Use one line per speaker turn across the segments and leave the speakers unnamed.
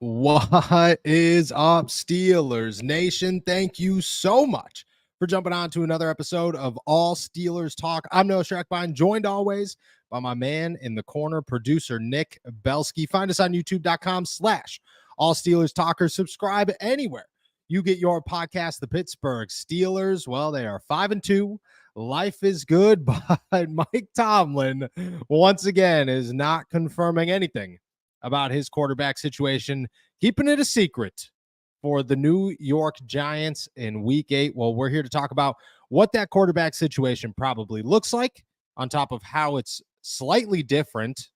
What is up, Steelers Nation? Thank you so much for jumping on to another episode of All Steelers Talk. I'm Noah Schreckbein, joined always by my man in the corner, producer Nick Belsky. Find us on youtube.com/All Steelers Talkers. Subscribe anywhere you get your podcast. The Pittsburgh Steelers, well, they are 5-2. Life is good, but Mike Tomlin, once again, is not confirming anything about his quarterback situation, keeping it a secret for the New York Giants in Week 8. Well, we're here to talk about what that quarterback situation probably looks like, on top of how it's slightly different,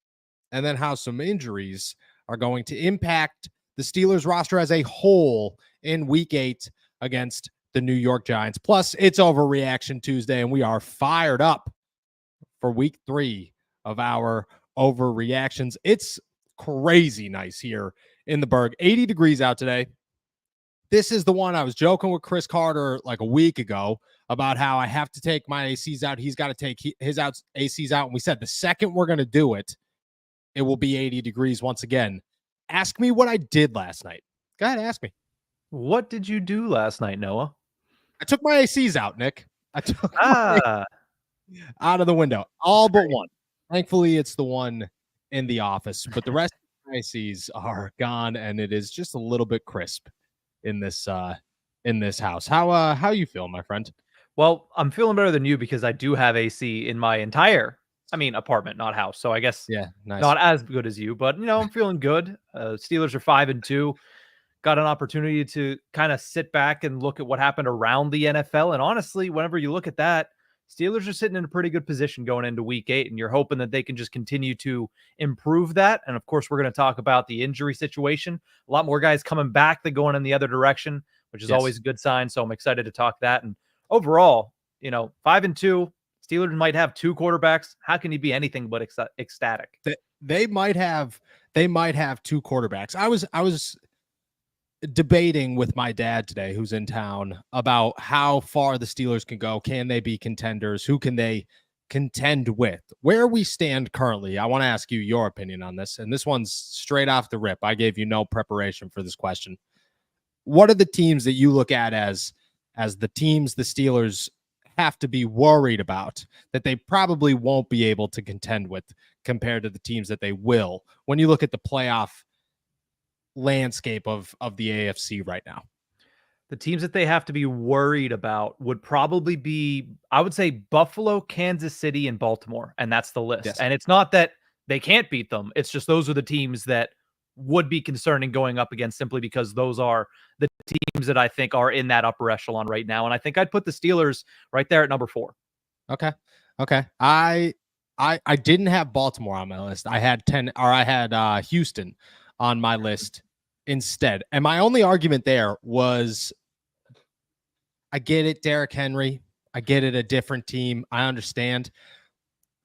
and then how some injuries are going to impact the Steelers roster as a whole in Week 8 against the New York Giants. Plus, it's Overreaction Tuesday, and we are fired up for Week 3 of our Overreactions. It's crazy nice here in the Berg. 80 degrees out today. This is the one I was joking with Chris Carter like a week ago about how I have to take my ACs out. He's got to take his ACs out. And we said the second we're going to do it, it will be 80 degrees once again. Ask me what I did last night. Go ahead, ask me.
What did you do last night, Noah?
I took my ACs out, Nick. I took out of the window. All but one. Thankfully, it's the one in the office, but the rest of the ACs are gone, and it is just a little bit crisp in this house. How you feel, my friend?
Well, I'm feeling better than you because I do have AC in my entire, apartment, not house. So I guess
nice.
Not as good as you, but I'm feeling good. Steelers are 5-2. Got an opportunity to kind of sit back and look at what happened around the NFL. And honestly, whenever you look at that, Steelers are sitting in a pretty good position going into Week 8, and you're hoping that they can just continue to improve that. And of course, we're going to talk about the injury situation. A lot more guys coming back than going in the other direction, which is always a good sign. So I'm excited to talk that. And overall, 5-2, Steelers might have two quarterbacks. How can you be anything but ecstatic?
They might have two quarterbacks. I was debating with my dad today, who's in town, about how far the Steelers can go. Can they be contenders? Who can they contend with? Where we stand currently, I want to ask you your opinion on this. And this one's straight off the rip. I gave you no preparation for this question. What are the teams that you look at as the teams the Steelers have to be worried about that they probably won't be able to contend with compared to the teams that they will, when you look at the playoff landscape of the AFC right now?
The teams that they have to be worried about would probably be, I would say, Buffalo, Kansas City, and Baltimore. And that's the list.
Yes.
And it's not that they can't beat them. It's just those are the teams that would be concerning going up against, simply because those are the teams that I think are in that upper echelon right now. And I think I'd put the Steelers right there at number 4.
Okay. I didn't have Baltimore on my list. I had Houston on my list instead. And my only argument there was, I get it, Derrick Henry. I get it, a different team. I understand.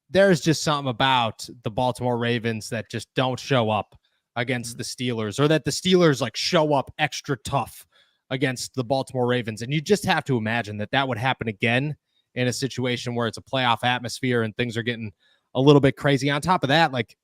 There's just something about the Baltimore Ravens that just don't show up against the Steelers, or that the Steelers like show up extra tough against the Baltimore Ravens. And you just have to imagine that would happen again in a situation where it's a playoff atmosphere and things are getting a little bit crazy. On top of that, like,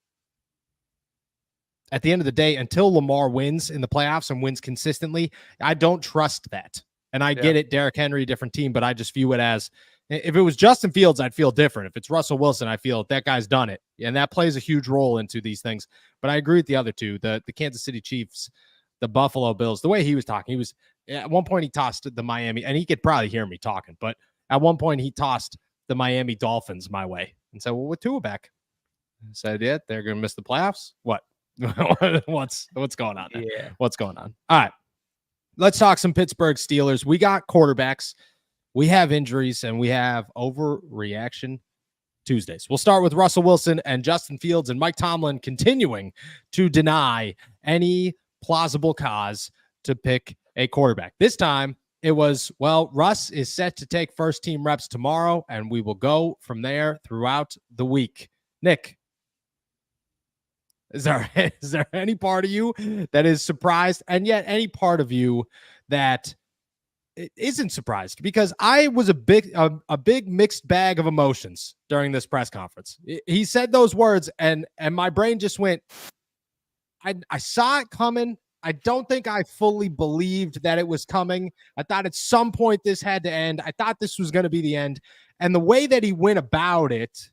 at the end of the day, until Lamar wins in the playoffs and wins consistently, I don't trust that. And I get it, Derrick Henry, different team, but I just view it as, if it was Justin Fields, I'd feel different. If it's Russell Wilson, I feel that guy's done it. And that plays a huge role into these things. But I agree with the other two, the Kansas City Chiefs, the Buffalo Bills. The way he was talking, at one point he tossed the Miami, and he could probably hear me talking, but at one point he tossed the Miami Dolphins my way and said, well, with Tua back, I said, yeah, they're going to miss the playoffs. What? What's going on there?
Yeah.
What's going on? All right. Let's talk some Pittsburgh Steelers. We got quarterbacks, we have injuries, and we have Overreaction Tuesdays. We'll start with Russell Wilson and Justin Fields, and Mike Tomlin continuing to deny any plausible cause to pick a quarterback. This time it was, well, Russ is set to take first team reps tomorrow, and we will go from there throughout the week. Nick, is there any part of you that is surprised, and yet any part of you that isn't surprised? Because I was a big mixed bag of emotions during this press conference. He said those words, and my brain just went, I saw it coming, I don't think I fully believed that it was coming. I thought at some point this had to end. I thought this was going to be the end. And the way that he went about it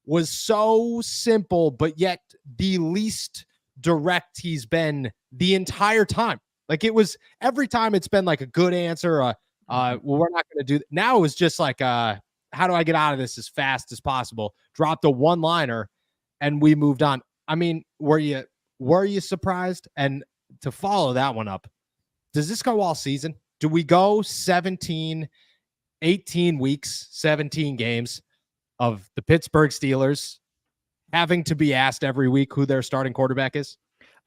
was so simple, but yet the least direct he's been the entire time. Like, it was every time it's been like a good answer. Well, we're not going to do that. Now it was just like, how do I get out of this as fast as possible? Dropped a one-liner and we moved on. I mean, were you surprised? And to follow that one up, does this go all season? Do we go 18 weeks, 17 games of the Pittsburgh Steelers having to be asked every week who their starting quarterback is?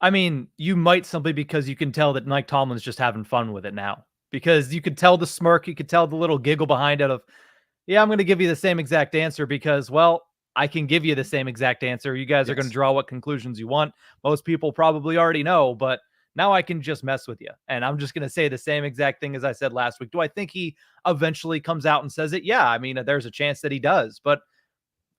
I mean, you might simply because you can tell that Mike Tomlin's just having fun with it now, because you could tell the smirk, you could tell the little giggle behind it of, yeah, I'm going to give you the same exact answer because, well, I can give you the same exact answer. You guys are going to draw what conclusions you want. Most people probably already know, but now I can just mess with you. And I'm just going to say the same exact thing as I said last week. Do I think he eventually comes out and says it? Yeah. I mean, there's a chance that he does, but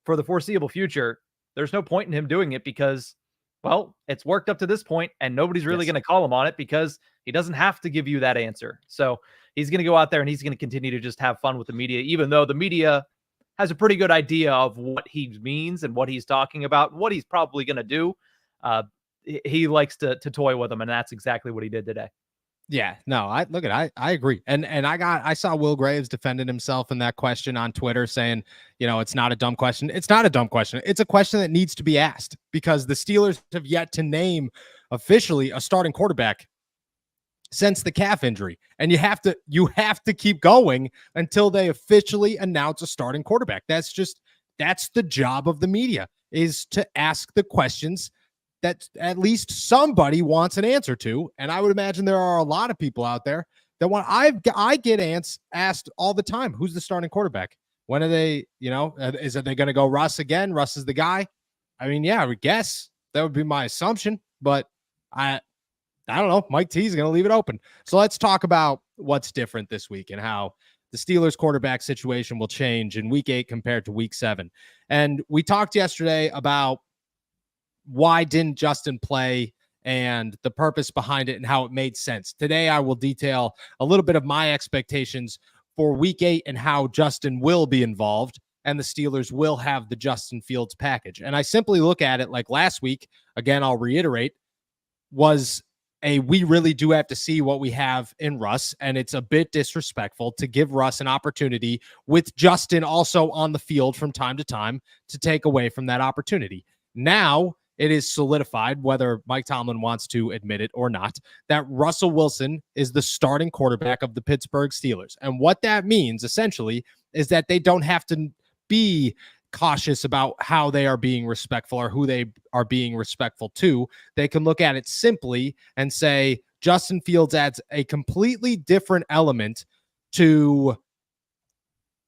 for the foreseeable future, there's no point in him doing it because, well, it's worked up to this point and nobody's really going to call him on it because he doesn't have to give you that answer. So he's going to go out there and he's going to continue to just have fun with the media, even though the media has a pretty good idea of what he means and what he's talking about, what he's probably going to do. He likes to toy with them, and that's exactly what he did today.
Yeah, no, I agree. And I saw Will Graves defending himself in that question on Twitter saying, it's not a dumb question. It's not a dumb question. It's a question that needs to be asked because the Steelers have yet to name officially a starting quarterback since the calf injury. And you have to keep going until they officially announce a starting quarterback. That's the job of the media, is to ask the questions that at least somebody wants an answer to. And I would imagine there are a lot of people out there that I get asked all the time, who's the starting quarterback? When are they, is they going to go Russ again? Russ is the guy. I mean, yeah, I would guess that would be my assumption, but I don't know. Mike T is going to leave it open. So let's talk about what's different this week and how the Steelers quarterback situation will change in week 8 compared to week 7. And we talked yesterday about why didn't Justin play and the purpose behind it and how it made sense. Today, I will detail a little bit of my expectations for week 8 and how Justin will be involved and the Steelers will have the Justin Fields package. And I simply look at it like last week, again, I'll reiterate, was we really do have to see what we have in Russ, and it's a bit disrespectful to give Russ an opportunity with Justin also on the field from time to time to take away from that opportunity. Now, it is solidified, whether Mike Tomlin wants to admit it or not, that Russell Wilson is the starting quarterback of the Pittsburgh Steelers. And what that means, essentially, is that they don't have to be cautious about how they are being respectful or who they are being respectful to. They can look at it simply and say, Justin Fields adds a completely different element to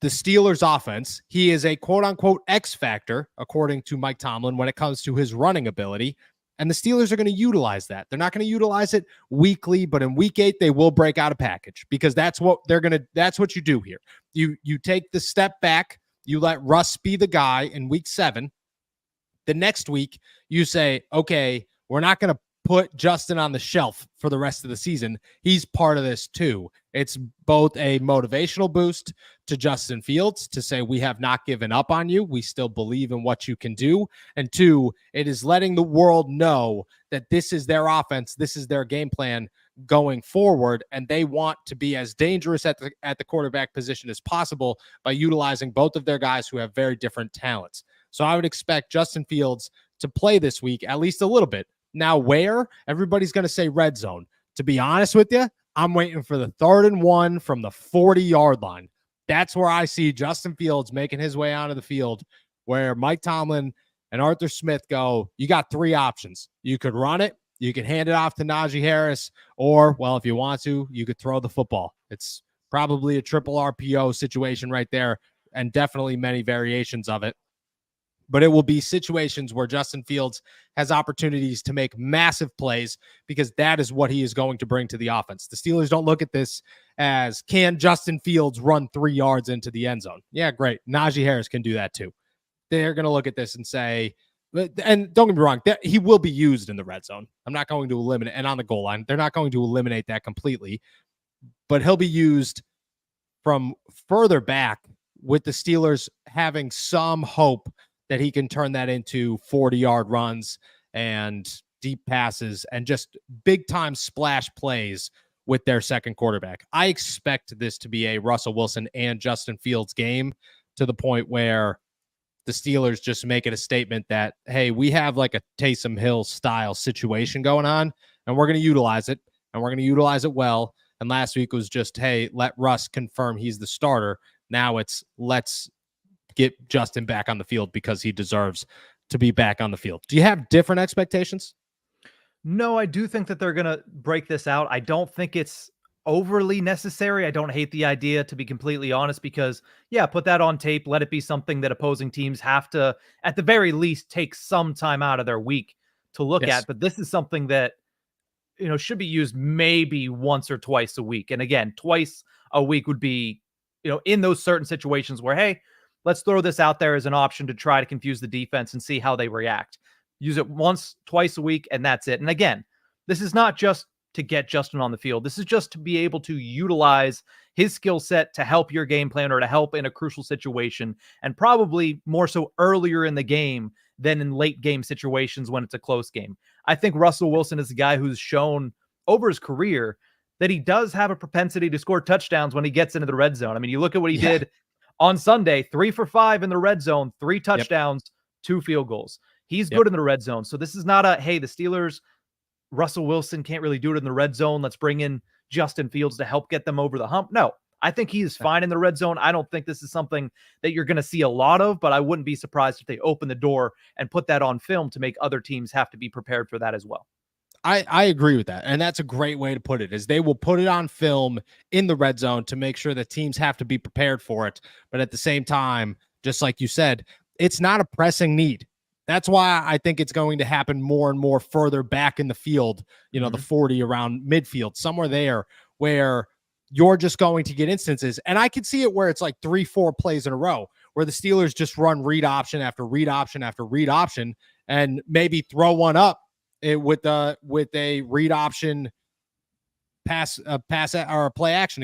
the Steelers offense. He is a quote-unquote X factor, according to Mike Tomlin, when it comes to his running ability. And the Steelers are going to utilize that. They're not going to utilize it weekly, but in week 8, they will break out a package because that's what you do here. You take the step back, you let Russ be the guy in week 7. The next week, you say, okay, we're not going to put Justin on the shelf for the rest of the season. He's part of this too. It's both a motivational boost to Justin Fields to say, we have not given up on you. We still believe in what you can do. And 2, it is letting the world know that this is their offense. This is their game plan going forward. And they want to be as dangerous at the quarterback position as possible by utilizing both of their guys who have very different talents. So I would expect Justin Fields to play this week, at least a little bit. Now, where? Everybody's going to say red zone. To be honest with you, I'm waiting for the 3rd and 1 from the 40-yard line. That's where I see Justin Fields making his way onto the field, where Mike Tomlin and Arthur Smith go, you got 3 options. You could run it, you could hand it off to Najee Harris, or, well, if you want to, you could throw the football. It's probably a triple RPO situation right there, and definitely many variations of it. But it will be situations where Justin Fields has opportunities to make massive plays because that is what he is going to bring to the offense. The Steelers don't look at this as, can Justin Fields run 3 yards into the end zone? Yeah, great. Najee Harris can do that too. They're going to look at this and say, And don't get me wrong, he will be used in the red zone. I'm not going to eliminate, and on the goal line, they're not going to eliminate that completely, but he'll be used from further back with the Steelers having some hope that he can turn that into 40-yard runs and deep passes and just big-time splash plays with their second quarterback. I expect this to be a Russell Wilson and Justin Fields game to the point where the Steelers just make it a statement that, hey, we have like a Taysom Hill style situation going on, and we're going to utilize it, and we're going to utilize it well. And last week was just, hey, let Russ confirm he's the starter. Now it's let's get Justin back on the field because he deserves to be back on the field. Do you have different expectations?
No, I do think that they're going to break this out. I don't think it's overly necessary. I don't hate the idea, to be completely honest, because yeah, put that on tape. Let it be something that opposing teams have to, at the very least, take some time out of their week to look at. But this is something that, should be used maybe once or twice a week. And again, twice a week would be, in those certain situations where, hey, let's throw this out there as an option to try to confuse the defense and see how they react. Use it once, twice a week, and that's it. And again, this is not just to get Justin on the field. This is just to be able to utilize his skill set to help your game plan or to help in a crucial situation, and probably more so earlier in the game than in late game situations when it's a close game. I think Russell Wilson is a guy who's shown over his career that he does have a propensity to score touchdowns when he gets into the red zone. I mean, you look at what he did on Sunday, 3 for 5 in the red zone, 3 touchdowns, 2 field goals. He's good in the red zone. So this is not a, hey, the Steelers, Russell Wilson can't really do it in the red zone. Let's bring in Justin Fields to help get them over the hump. No, I think he is fine in the red zone. I don't think this is something that you're going to see a lot of, but I wouldn't be surprised if they open the door and put that on film to make other teams have to be prepared for that as well.
I agree with that. And that's a great way to put it, is they will put it on film in the red zone to make sure that teams have to be prepared for it. But at the same time, just like you said, it's not a pressing need. That's why I think it's going to happen more and more further back in the field, the 40 around midfield, somewhere there where you're just going to get instances. And I could see it where it's like 3-4 plays in a row where the Steelers just run read option after read option after read option and maybe throw one up with a read option pass or a play action,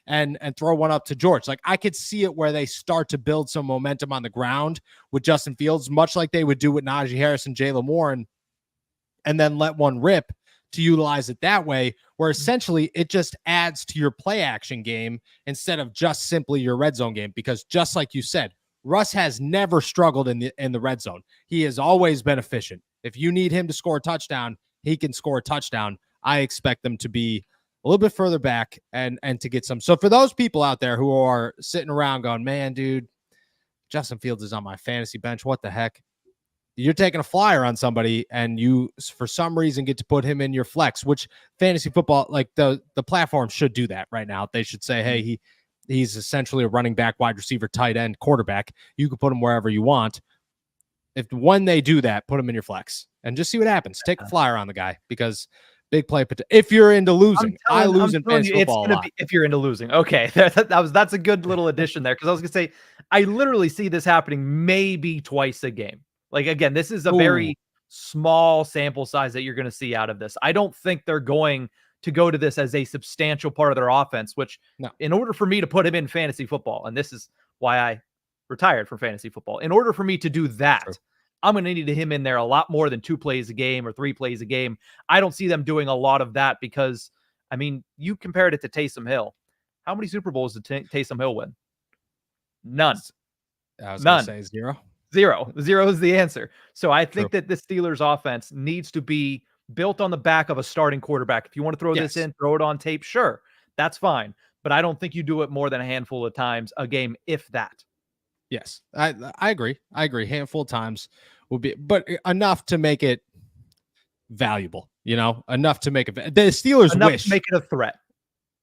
and throw one up to George. Like, I could see it where they start to build some momentum on the ground with Justin Fields, much like they would do with Najee Harris and Jaylen Warren, and then let one rip to utilize it that way, where essentially it just adds to your play action game instead of just simply your red zone game. Because just like you said, Russ has never struggled in the red zone. He has always been efficient. If you need him to score a touchdown, he can score a touchdown. I expect them to be a little bit further back and to get some. So for those people out there who are sitting around going, man, dude, Justin Fields is on my fantasy bench. What the heck? You're taking a flyer on somebody and you, for some reason, get to put him in your flex, which fantasy football, like the platform should do that right now. They should say, hey, he's essentially a running back, wide receiver, tight end, quarterback. You can put him wherever you want. When they do that, put him in your flex and just see what happens. Take a flyer on the guy because big play. If you're into losing, I lose in fantasy football a lot.
If you're into losing, okay, that's a good little addition there, because I was gonna say I literally see this happening maybe twice a game. Like, again, this is a very small sample size that you're going to see out of this. I don't think they're going to go to this as a substantial part of their offense, which in order for me to put him in fantasy football, and this is why I retired from fantasy football, in order for me to do that, I'm going to need him in there a lot more than 2 plays a game or 3 plays a game. I don't see them doing a lot of that because, I mean, you compared it to Taysom Hill. How many Super Bowls did Taysom Hill win? None.
I was going to say 0.
0 is the answer. So I think that the Steelers offense needs to be built on the back of a starting quarterback. If you want to throw this in, throw it on tape, sure, that's fine. But I don't think you do it more than a handful of times a game, if that.
Yes, I agree. Handful of times would be, but enough to make it valuable, enough to make it, the Steelers
enough to make it a threat.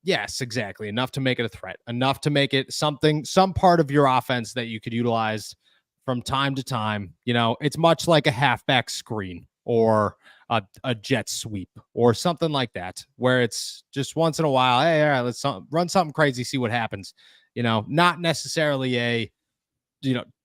Yes, exactly. Enough to make it a threat, enough to make it something, some part of your offense that you could utilize from time to time. It's much like a halfback screen or a jet sweep or something like that, where it's just once in a while, hey, all right, let's run something crazy, see what happens. Not necessarily a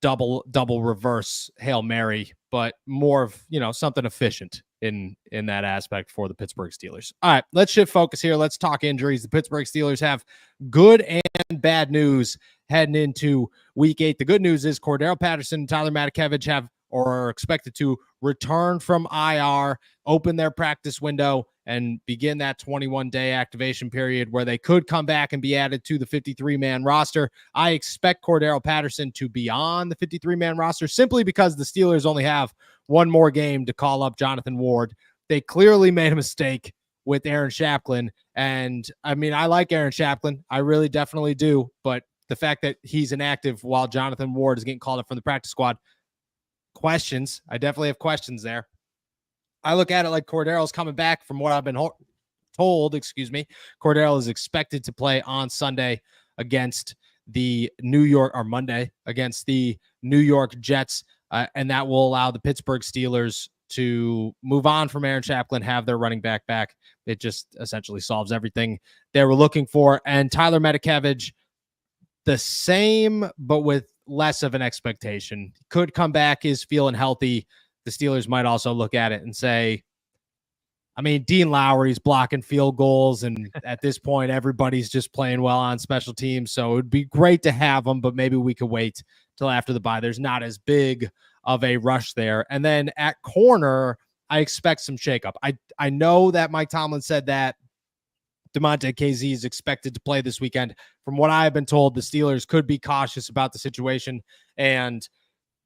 double reverse Hail Mary but more of, something efficient in that aspect for the Pittsburgh Steelers. All right, let's shift focus here. Let's talk injuries. The Pittsburgh Steelers have good and bad news heading into week 8. The good news is Cordero Patterson and Tyler Matakevich are expected to return from IR, open their practice window, and begin that 21-day activation period where they could come back and be added to the 53-man roster. I expect Cordero Patterson to be on the 53-man roster simply because the Steelers only have one more game to call up Jonathan Ward. They clearly made a mistake with Aaron Shaplin. And I mean, I like Aaron Shaplin. I really definitely do. But the fact that he's inactive while Jonathan Ward is getting called up from the practice squad, questions. I definitely have questions there. I look at it like Cordero's coming back from what I've been told. Cordero is expected to play on Sunday against the Monday against the New York Jets. And that will allow the Pittsburgh Steelers to move on from Aaron Shaplin, have their running back. It just essentially solves everything they were looking for. And Tyler Matakevich, the same, but with less of an expectation. Could come back, is feeling healthy. The Steelers might also look at it and say, I mean, Dean Lowry's blocking field goals, and at this point, everybody's just playing well on special teams. So it would be great to have them, but maybe we could wait till after the bye. There's not as big of a rush there. And then at corner, I expect some shakeup. I know that Mike Tomlin said that DeMonte KZ is expected to play this weekend. From what I've been told, the Steelers could be cautious about the situation and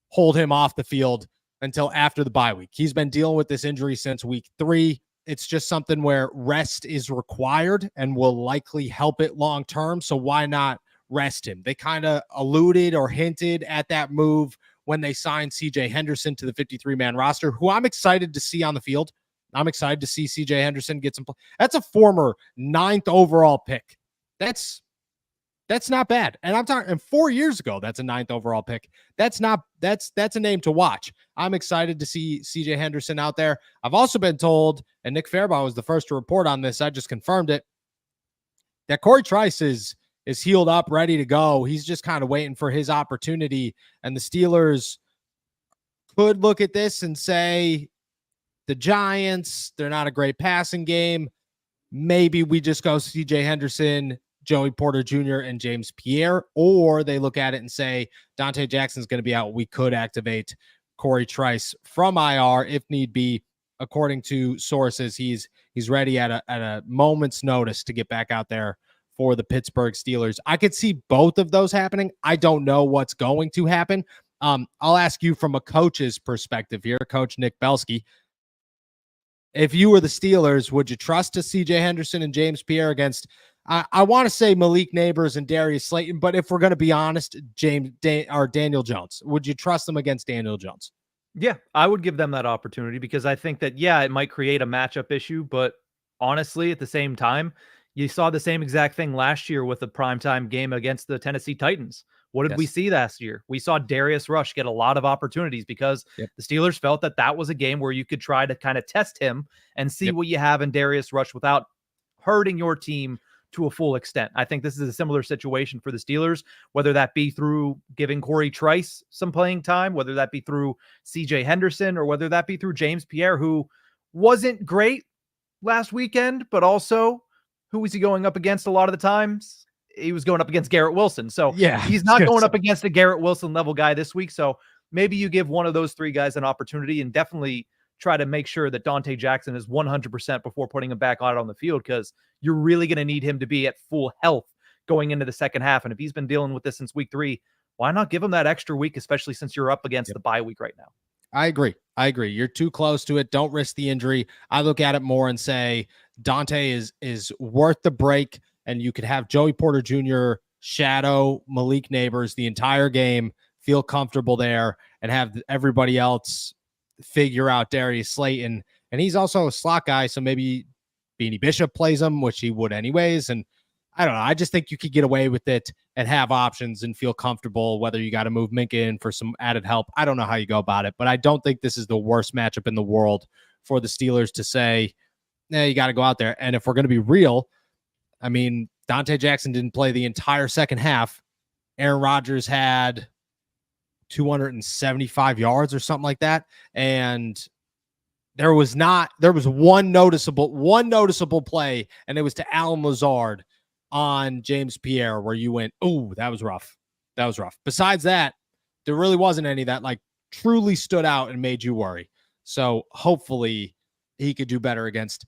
hold him off the field until after the bye week. He's been dealing with this injury since week 3. It's just something where rest is required and will likely help it long term. So why not rest him? They kind of alluded or hinted at that move when they signed CJ Henderson to the 53-man roster, who I'm excited to see on the field. I'm excited to see CJ Henderson get some play. That's a former 9th overall pick. That's not bad. And I'm talking, and 4 years ago, that's a 9th overall pick. That's a name to watch. I'm excited to see CJ Henderson out there. I've also been told, and Nick Fairbaugh was the first to report on this, I just confirmed it, that Corey Trice is healed up, ready to go. He's just kind of waiting for his opportunity. And the Steelers could look at this and say, the Giants, they're not a great passing game. Maybe we just go CJ Henderson, Joey Porter Jr., and James Pierre, or they look at it and say, Dante Jackson's going to be out. We could activate Corey Trice from IR if need be. According to sources, he's ready at a moment's notice to get back out there for the Pittsburgh Steelers. I could see both of those happening. I don't know what's going to happen. I'll ask you from a coach's perspective here, Coach Nick Belsky. If you were the Steelers, would you trust a CJ Henderson and James Pierre against, I want to say Malik Neighbors and Darius Slayton, but if we're going to be honest, Daniel Jones, would you trust them against Daniel Jones?
Yeah, I would give them that opportunity because I think that, it might create a matchup issue, but honestly, at the same time, you saw the same exact thing last year with the primetime game against the Tennessee Titans. What did we see last year? We saw Darius Rush get a lot of opportunities because the Steelers felt that was a game where you could try to kind of test him and see what you have in Darius Rush without hurting your team to a full extent. I think this is a similar situation for the Steelers, whether that be through giving Corey Trice some playing time, whether that be through CJ Henderson, or whether that be through James Pierre, who wasn't great last weekend, but also who was he going up against a lot of the times? He was going up against Garrett Wilson. So he's not going up against a Garrett Wilson level guy this week. So maybe you give one of those 3 guys an opportunity and definitely try to make sure that Dante Jackson is 100% before putting him back out on the field, because you're really going to need him to be at full health going into the second half. And if he's been dealing with this since week 3, why not give him that extra week, especially since you're up against the bye week right now?
I agree. You're too close to it. Don't risk the injury. I look at it more and say Dante is worth the break, and you could have Joey Porter Jr. shadow Malik Neighbors the entire game, feel comfortable there, and have everybody else figure out Darius Slayton. And he's also a slot guy, so maybe Beanie Bishop plays him, which he would anyways. And I don't know. I just think you could get away with it and have options and feel comfortable, whether you got to move Minka in for some added help. I don't know how you go about it, but I don't think this is the worst matchup in the world for the Steelers to say, you got to go out there. And if we're going to be real, I mean, Dante Jackson didn't play the entire second half. Aaron Rodgers had 275 yards or something like that. And there was one noticeable play, and it was to Alan Lazard on James Pierre where you went, oh, that was rough. That was rough. Besides that, there really wasn't any that like truly stood out and made you worry. So hopefully he could do better against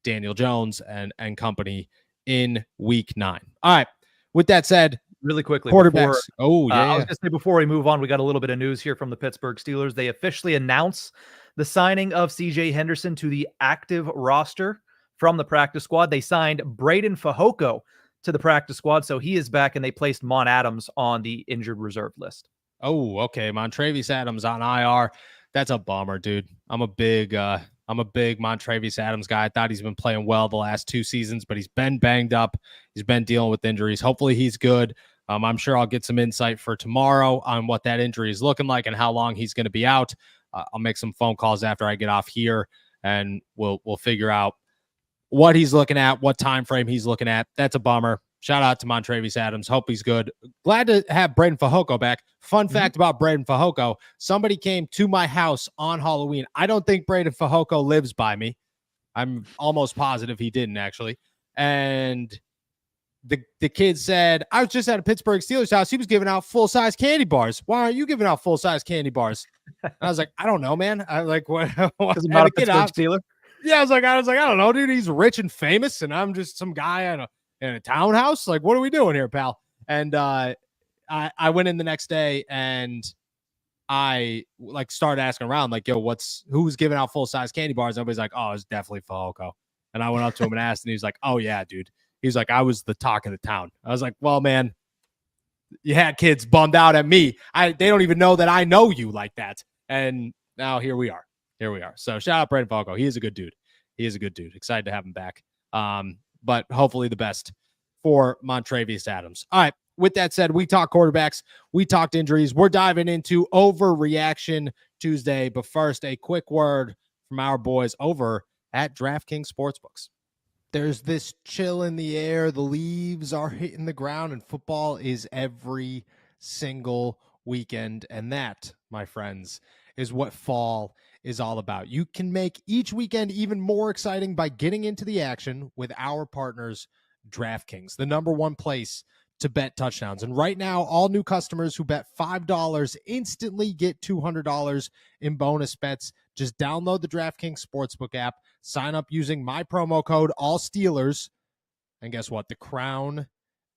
Daniel Jones and company in week 9. All right. With that said,
really quickly,
quarterbacks.
I was going to say before we move on, we got a little bit of news here from the Pittsburgh Steelers. They officially announced the signing of CJ Henderson to the active roster from the practice squad. They signed Braden Fehoko to the practice squad, so he is back, and they placed Mon Adams on the injured reserve list.
Oh, okay. Montravius Adams on IR. That's a bummer, dude. I'm a big Montravius Adams guy. I thought he's been playing well the last 2 seasons, but he's been banged up. He's been dealing with injuries. Hopefully he's good. I'm sure I'll get some insight for tomorrow on what that injury is looking like and how long he's going to be out. I'll make some phone calls after I get off here, and we'll figure out what he's looking at, what time frame he's looking at. That's a bummer. Shout out to Montravius Adams. Hope he's good. Glad to have Braden Fehoko back. Fun fact about Braden Fehoko: somebody came to my house on Halloween. I don't think Braden Fehoko lives by me. I'm almost positive he didn't, actually. And the kid said, I was just at a Pittsburgh Steelers house. He was giving out full-size candy bars. Why aren't you giving out full-size candy bars? And I was like, I don't know, man. I like what?
Because I'm not a Pittsburgh Steeler.
Yeah, I was like, I don't know, dude. He's rich and famous, and I'm just some guy in a townhouse. Like, what are we doing here, pal? And I went in the next day, and I like started asking around, like, yo, who's giving out full-size candy bars? Everybody's like, oh, it's definitely Fehoko. And I went up to him and asked, and he was like, oh yeah, dude. He's like, I was the talk of the town. I was like, well, man, you had kids bummed out at me. They don't even know that I know you like that. And now here we are. So shout out Braden Fehoko. He is a good dude. Excited to have him back. But hopefully the best for Montravius Adams. All right. With that said, we talked quarterbacks. We talked injuries. We're diving into Overreaction Tuesday. But first, a quick word from our boys over at DraftKings Sportsbooks. There's this chill in the air. The leaves are hitting the ground, and football is every single weekend. And that, my friends, is what fall is all about. You can make each weekend even more exciting by getting into the action with our partners, DraftKings, the #1 place to bet touchdowns. And right now, all new customers who bet $5 instantly get $200 in bonus bets. Just download the DraftKings Sportsbook app, sign up using my promo code ALLSTEELERS, and guess what? The crown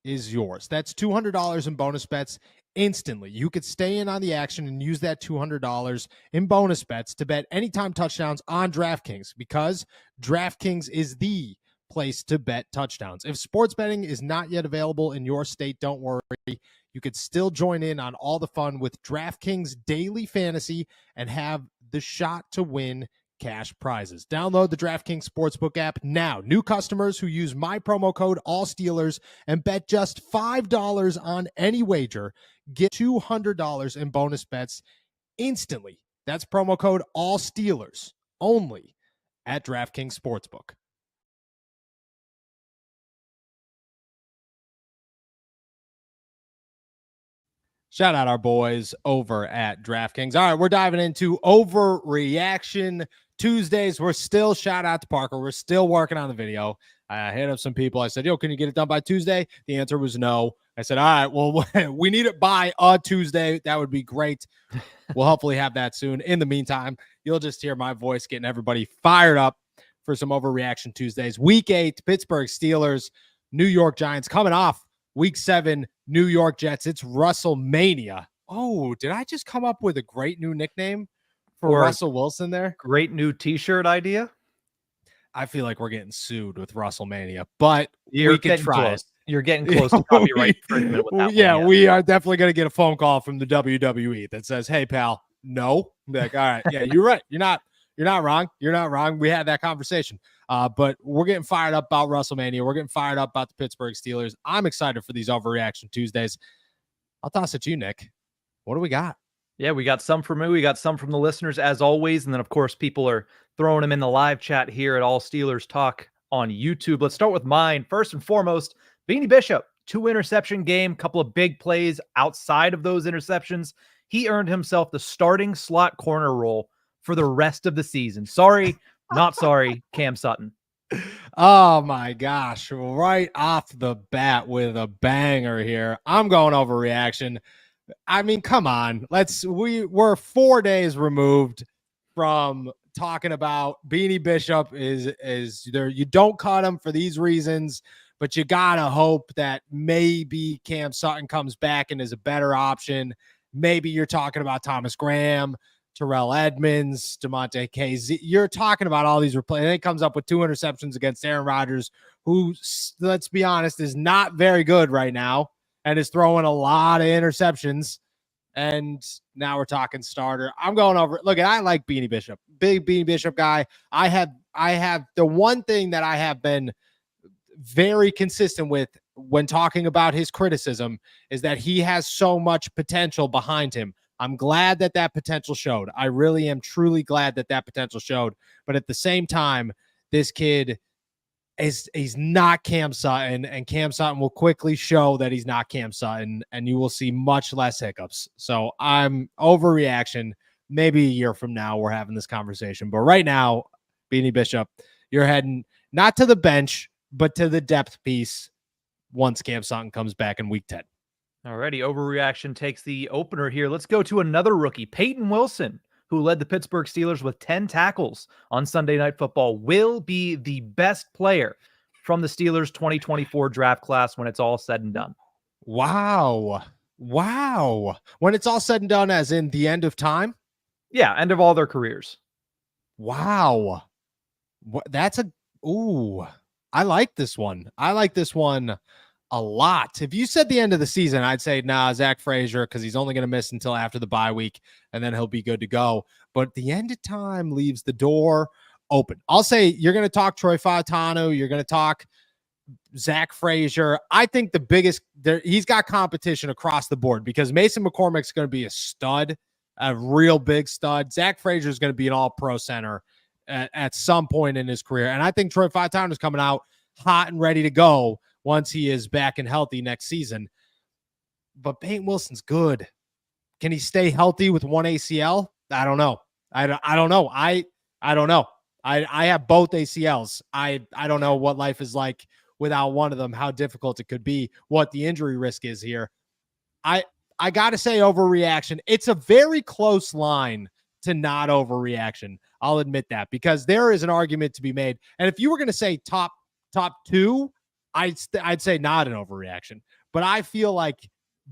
is yours. That's $200 in bonus bets instantly. You could stay in on the action and use that $200 in bonus bets to bet anytime touchdowns on DraftKings, because DraftKings is the place to bet touchdowns. If sports betting is not yet available in your state, don't worry. You could still join in on all the fun with DraftKings Daily Fantasy and have the shot to win cash prizes. Download the DraftKings Sportsbook app now. New customers who use my promo code ALLSTEELERS and bet just $5 on any wager get $200 in bonus bets instantly. That's promo code ALLSTEELERS only at DraftKings Sportsbook. Shout out our boys over at DraftKings. All right, we're diving into Overreaction Tuesdays. We're still, shout out to Parker, we're still working on the video. I hit up some people. I said, yo, can you get it done by Tuesday? The answer was no. I said, all right, well, we need it by a Tuesday. That would be great. We'll hopefully have that soon. In the meantime, you'll just hear my voice getting everybody fired up for some Overreaction Tuesdays. Week 8, Pittsburgh Steelers, New York Giants coming off Week 7, New York Jets. It's WrestleMania. Oh, did I just come up with a great new nickname for Russell Wilson there?
Great new T-shirt idea.
I feel like we're getting sued with WrestleMania, but
we can try it. You're getting close to copyright infringement with that
one. We are definitely going to get a phone call from the WWE that says, hey, pal, no. I'm like, all right, yeah, you're right. You're not wrong. You're not wrong. We had that conversation. But we're getting fired up about WrestleMania. We're getting fired up about the Pittsburgh Steelers. I'm excited for these Overreaction Tuesdays. I'll toss it to you, Nick. What do we got?
Yeah, we got some from me. We got some from the listeners, as always. And then, of course, people are throwing them in the live chat here at All Steelers Talk on YouTube. Let's start with mine. First and foremost, Beanie Bishop, 2 interception game, couple of big plays outside of those interceptions. he earned himself the starting slot corner role for the rest of the season. Sorry, not sorry, Cam Sutton.
Oh my gosh, right off the bat with a banger here. I'm going overreaction. I mean, come on. We're 4 days removed from talking about Beanie Bishop is there. You don't cut him for these reasons, but you gotta hope that maybe Cam Sutton comes back and is a better option. Maybe you're talking about Thomas Graham, Terrell Edmonds, DeMonte Casey. You're talking about all these replays. And it comes up with 2 interceptions against Aaron Rodgers, who, let's be honest, is not very good right now and is throwing a lot of interceptions. And now we're talking starter. I'm going over. Look, I like Beanie Bishop, big Beanie Bishop guy. I have the one thing that I have been very consistent with when talking about his criticism is that he has so much potential behind him. I'm glad that potential showed. I really am truly glad that potential showed. But at the same time, this kid he's not Cam Sutton, and Cam Sutton will quickly show that he's not Cam Sutton, and you will see much less hiccups. So I'm overreaction. Maybe a year from now we're having this conversation. But right now, Beanie Bishop, you're heading not to the bench, but to the depth piece once Cam Sutton comes back in week 10.
Alrighty, overreaction takes the opener here. Let's go to another rookie, Peyton Wilson, who led the Pittsburgh Steelers with 10 tackles on Sunday Night Football, will be the best player from the Steelers 2024 draft class when it's all said and done.
Wow. When it's all said and done, as in the end of time?
Yeah, end of all their careers.
Wow. I like this one. I like this one a lot. If you said the end of the season, I'd say, nah, Zach Frazier, because he's only going to miss until after the bye week, and then he'll be good to go. But the end of time leaves the door open. I'll say you're going to talk Troy Fautanu. You're going to talk Zach Frazier. I think the biggest, he's got competition across the board because Mason McCormick's going to be a stud, a real big stud. Zach Frazier is going to be an all-pro center at some point in his career. And I think Troy Fautanu is coming out hot and ready to go once he is back and healthy next season. But Peyton Wilson's good. Can he stay healthy with one ACL? I don't know. I don't know. I don't know. I have both ACLs. I don't know what life is like without one of them, how difficult it could be, what the injury risk is here. I got to say overreaction. It's a very close line to not overreaction. I'll admit that, because there is an argument to be made. And if you were going to say top 2, I'd say not an overreaction. But I feel like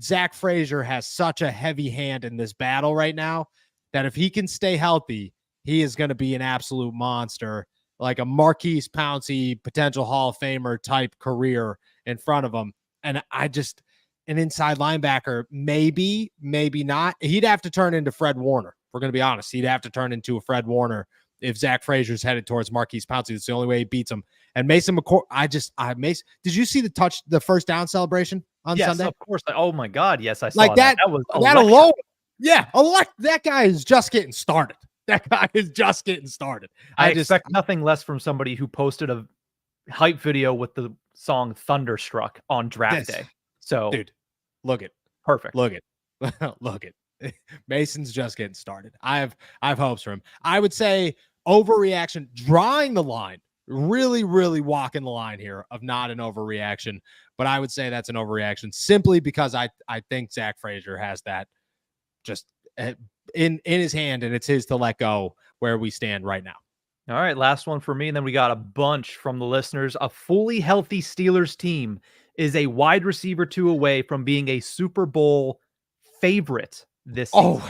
Zach Frazier has such a heavy hand in this battle right now that if he can stay healthy, he is going to be an absolute monster, like a Marquise Pouncey potential Hall of Famer type career in front of him. And an inside linebacker, maybe not. He'd have to turn into Fred Warner. If we're going to be honest. He'd have to turn into a Fred Warner if Zach Frazier's headed towards Marquise Pouncey. It's the only way he beats him. And Mason Mason, did you see the first down celebration on Sunday?
Yes, of course. Oh my God. Yes, I saw
like that.
That was
that alone. Yeah. That guy is just getting started.
I expect nothing less from somebody who posted a hype video with the song Thunderstruck on draft day. So,
dude, look it.
Perfect.
Look it. Mason's just getting started. I have hopes for him. I would say overreaction, drawing the line, really, really walking the line here of not an overreaction. But I would say that's an overreaction simply because I think Zach Frazier has that just in his hand, and it's his to let go where we stand right now.
All right, last one for me, and then we got a bunch from the listeners. A fully healthy Steelers team is a wide receiver 2 away from being a Super Bowl favorite this season.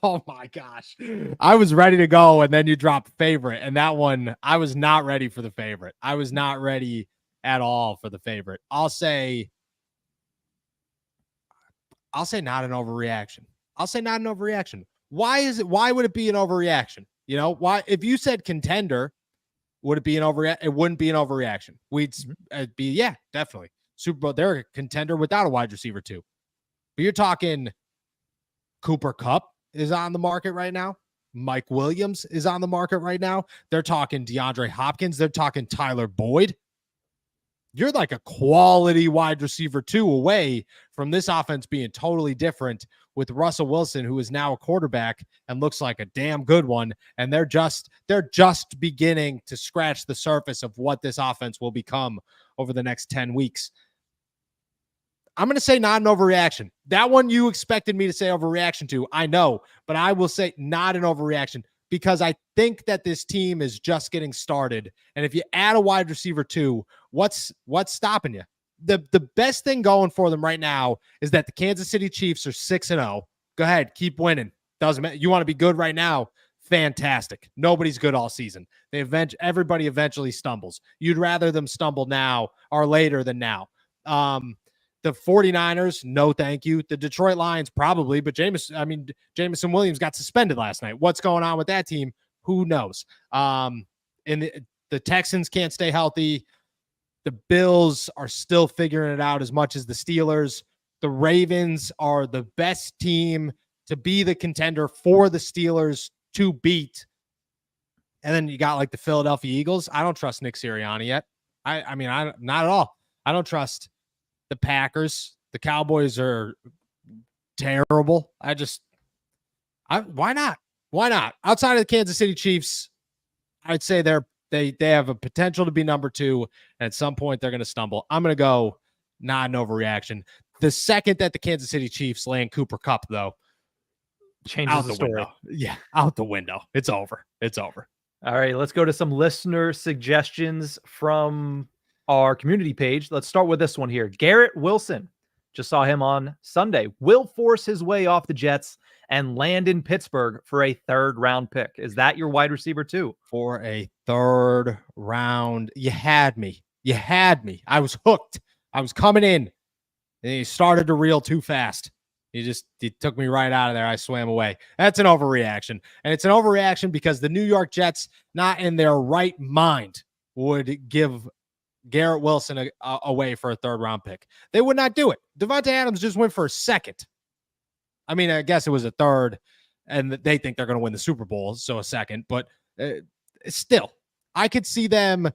Oh my gosh. I was ready to go, and then you dropped favorite, and that one, I was not ready for the favorite. I was not ready at all for the favorite. I'll say not an overreaction. Why would it be an overreaction? You know, why? If you said contender, would it be an overreaction? It wouldn't be an overreaction. It'd be, yeah, definitely. Super Bowl, they're a contender without a wide receiver 2. But you're talking Cooper Kupp is on the market right now. Mike Williams is on the market right now. They're talking DeAndre Hopkins. They're talking Tyler Boyd. You're like a quality wide receiver 2 away from this offense being totally different with Russell Wilson, who is now a quarterback and looks like a damn good one. And they're just beginning to scratch the surface of what this offense will become over the next 10 weeks. I'm going to say not an overreaction. That one you expected me to say overreaction to, I know, but I will say not an overreaction because I think that this team is just getting started. And if you add a wide receiver too, what's stopping you? The best thing going for them right now is that the Kansas City Chiefs are 6-0. Go ahead, keep winning. Doesn't matter. You want to be good right now? Fantastic. Nobody's good all season. Everybody eventually stumbles. You'd rather them stumble now or later than now. The 49ers, no thank you. The Detroit Lions, probably, but Jameson Williams got suspended last night. What's going on with that team? Who knows? And the Texans can't stay healthy. The Bills are still figuring it out as much as the Steelers. The Ravens are the best team to be the contender for the Steelers to beat. And then you got like the Philadelphia Eagles. I don't trust Nick Sirianni yet. I mean, not at all. I don't trust the Packers. The Cowboys are terrible. Why not? Why not? Outside of the Kansas City Chiefs, I'd say they have a potential to be number 2, and at some point they're going to stumble. I'm going to go not an overreaction. The second that the Kansas City Chiefs land Cooper Kupp, though,
changes the story.
Window. Yeah, out the window. It's over. It's over.
All right, let's go to some listener suggestions from our community page. Let's start with this one here. Garrett Wilson, just saw him on Sunday, will force his way off the Jets and land in Pittsburgh for a 3rd round pick. Is that your wide receiver too?
For a 3rd round. You had me. I was hooked. I was coming in. And he started to reel too fast. He took me right out of there. I swam away. That's an overreaction. And it's an overreaction because the New York Jets, not in their right mind, would give Garrett Wilson away for a 3rd round pick. They would not do it. Devontae Adams just went for a 2nd. I mean, I guess it was a 3rd, and they think they're going to win the Super Bowl, so a 2nd. But still, I could see them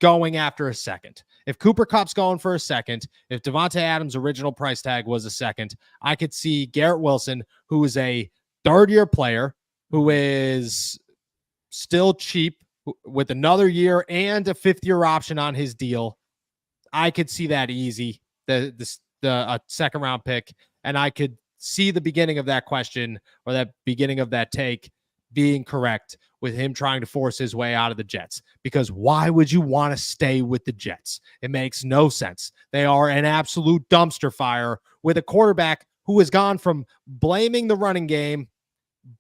going after a 2nd. If Cooper Kupp's going for a 2nd, if Devontae Adams' original price tag was a 2nd, I could see Garrett Wilson, who is a 3rd-year player, who is still cheap, with another year and a 5th-year option on his deal. I could see that easy, the 2nd round pick, and I could see the beginning of that question or that beginning of that take being correct with him trying to force his way out of the Jets. Because why would you want to stay with the Jets? It makes no sense. They are an absolute dumpster fire with a quarterback who has gone from blaming the running game,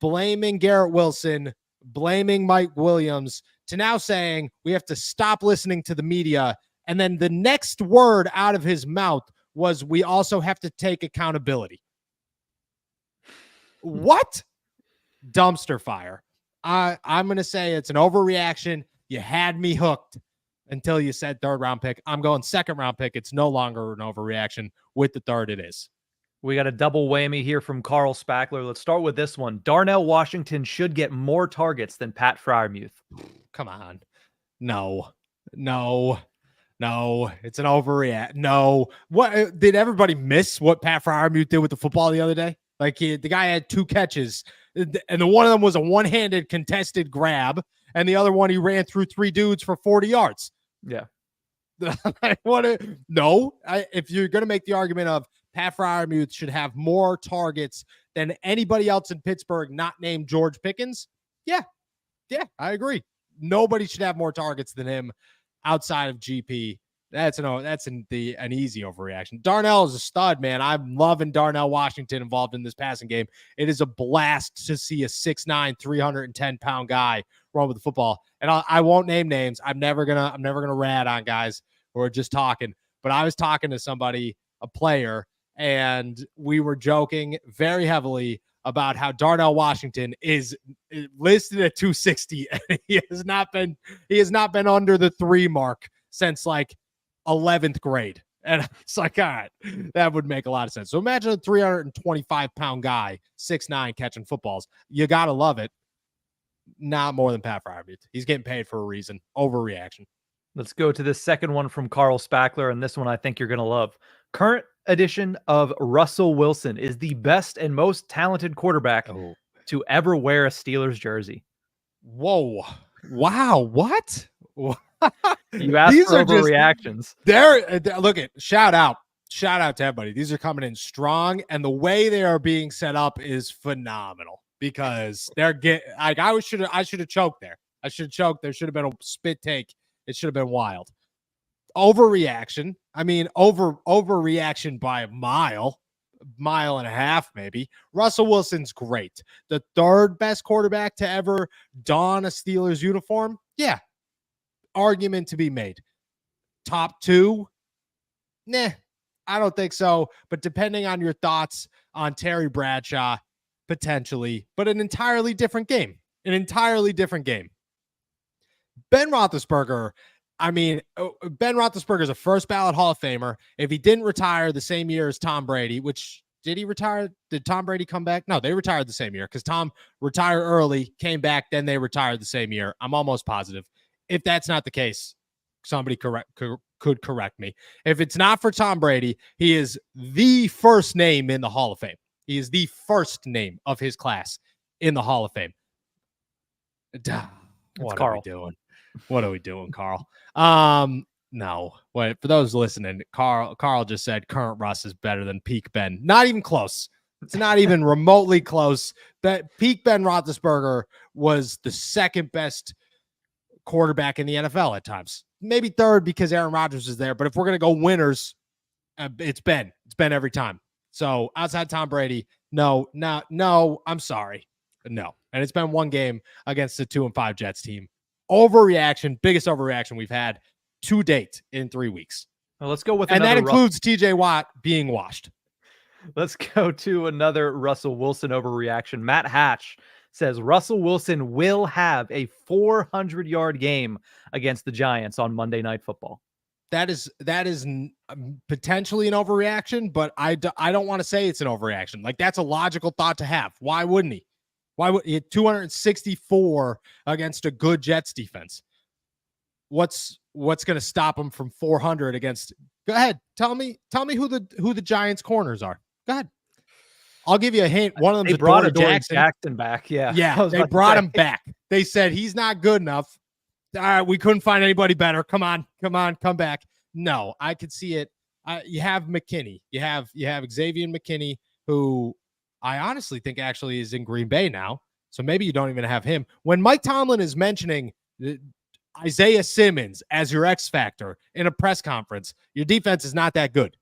blaming Garrett Wilson, blaming Mike Williams, to now saying we have to stop listening to the media. And then the next word out of his mouth was, we also have to take accountability. What? Dumpster fire. I'm going to say it's an overreaction. You had me hooked until you said 3rd round pick. I'm going 2nd round pick. It's no longer an overreaction. With the 3rd, it is.
We got a double whammy here from Carl Spackler. Let's start with this one. Darnell Washington should get more targets than Pat Freiermuth.
Come on. No. It's an overreact. No. What did everybody miss what Pat Freiermuth did with the football the other day? Like the guy had 2 catches, and the one of them was a one-handed contested grab, and the other one he ran through 3 dudes for 40 yards.
Yeah.
If you're going to make the argument of Pat Freiermuth should have more targets than anybody else in Pittsburgh not named George Pickens, yeah, I agree. Nobody should have more targets than him outside of GP. That's an easy overreaction. Darnell is a stud, man. I'm loving Darnell Washington involved in this passing game. It is a blast to see a 6'9", 310-pound guy run with the football. And I won't name names. I'm never gonna rat on guys who are just talking. But I was talking to somebody, a player, and we were joking very heavily about how Darnell Washington is listed at 260, and he has not been under the 3 mark since like 11th grade. And it's like, all right, that would make a lot of sense. So imagine a 325-pound guy, 6'9", catching footballs. You got to love it. Not more than Pat Freiermuth. He's getting paid for a reason. Overreaction.
Let's go to this second one from Carl Spackler, and this one I think you're going to love. Current edition of Russell Wilson is the best and most talented quarterback to ever wear a Steelers jersey.
Whoa. Wow. What?
You asked
These
for
are just
overreactions.
Look at shout out to everybody. These are coming in strong, and the way they are being set up is phenomenal because they're I should have choked there. I should have choked. There should have been a spit take. It should have been wild. Overreaction. I mean, overreaction by a mile and a half, maybe. Russell Wilson's great. The third best quarterback to ever don a Steelers uniform. Yeah. Argument to be made. Top two? Nah, I don't think so. But depending on your thoughts on Terry Bradshaw, potentially, but an entirely different game. Ben Roethlisberger, I mean, Ben Roethlisberger is a first ballot Hall of Famer. If he didn't retire the same year as Tom Brady, which did he retire? Did Tom Brady come back? No, they retired the same year because Tom retired early, came back, then they retired the same year. I'm almost positive. If that's not the case, somebody could correct me. If it's not for Tom Brady, he is the first name in the Hall of Fame. He is the first name of his class in the Hall of Fame. What are we doing? What are we doing, Carl? No. Wait, for those listening, Carl just said current Russ is better than peak Ben. Not even close. It's not even remotely close. But peak Ben Roethlisberger was the second best quarterback in the NFL at times. Maybe third because Aaron Rodgers is there. But if we're gonna go winners, it's Ben. It's Ben every time. So outside Tom Brady, no. I'm sorry, no. And it's been one game against the 2-5 Jets team. Overreaction, biggest overreaction we've had to date in 3 weeks.
Well, let's go with
and that includes TJ Watt being washed.
Let's go to another Russell Wilson overreaction. Matt Hatch says Russell Wilson will have a 400-yard game against the Giants on Monday Night Football.
That is potentially an overreaction, but I don't want to say it's an overreaction. Like, that's a logical thought to have. Why wouldn't he? Why would he had 264 against a good Jets defense? What's going to stop him from 400 against? Go ahead, tell me who the Giants corners are. Go ahead. I'll give you a hint. One of them
brought Jackson back.
Yeah, they brought him back. They said he's not good enough. All right, we couldn't find anybody better. Come on, come back. No, I could see it. You have McKinney. You have Xavier McKinney, who I honestly think actually is in Green Bay now. So maybe you don't even have him. When Mike Tomlin is mentioning Isaiah Simmons as your X factor in a press conference, your defense is not that good.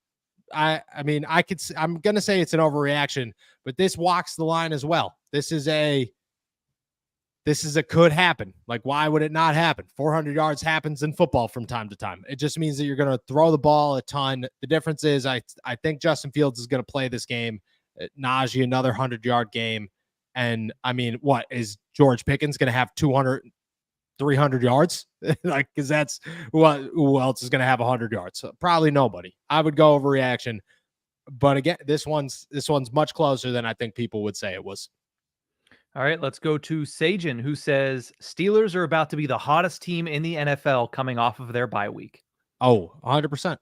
I'm going to say it's an overreaction, but this walks the line as well. This is a could happen. Like, why would it not happen? 400 yards happens in football from time to time. It just means that you're going to throw the ball a ton. The difference is I think Justin Fields is going to play this game. Najee, another 100-yard game. And I mean, what is George Pickens going to have 200, 300 yards? Like, because that's who else is going to have 100 yards? So probably nobody. I would go overreaction. But again, this one's much closer than I think people would say it was.
All right, let's go to Sajin, who says Steelers are about to be the hottest team in the NFL coming off of their bye week.
Oh, 100%.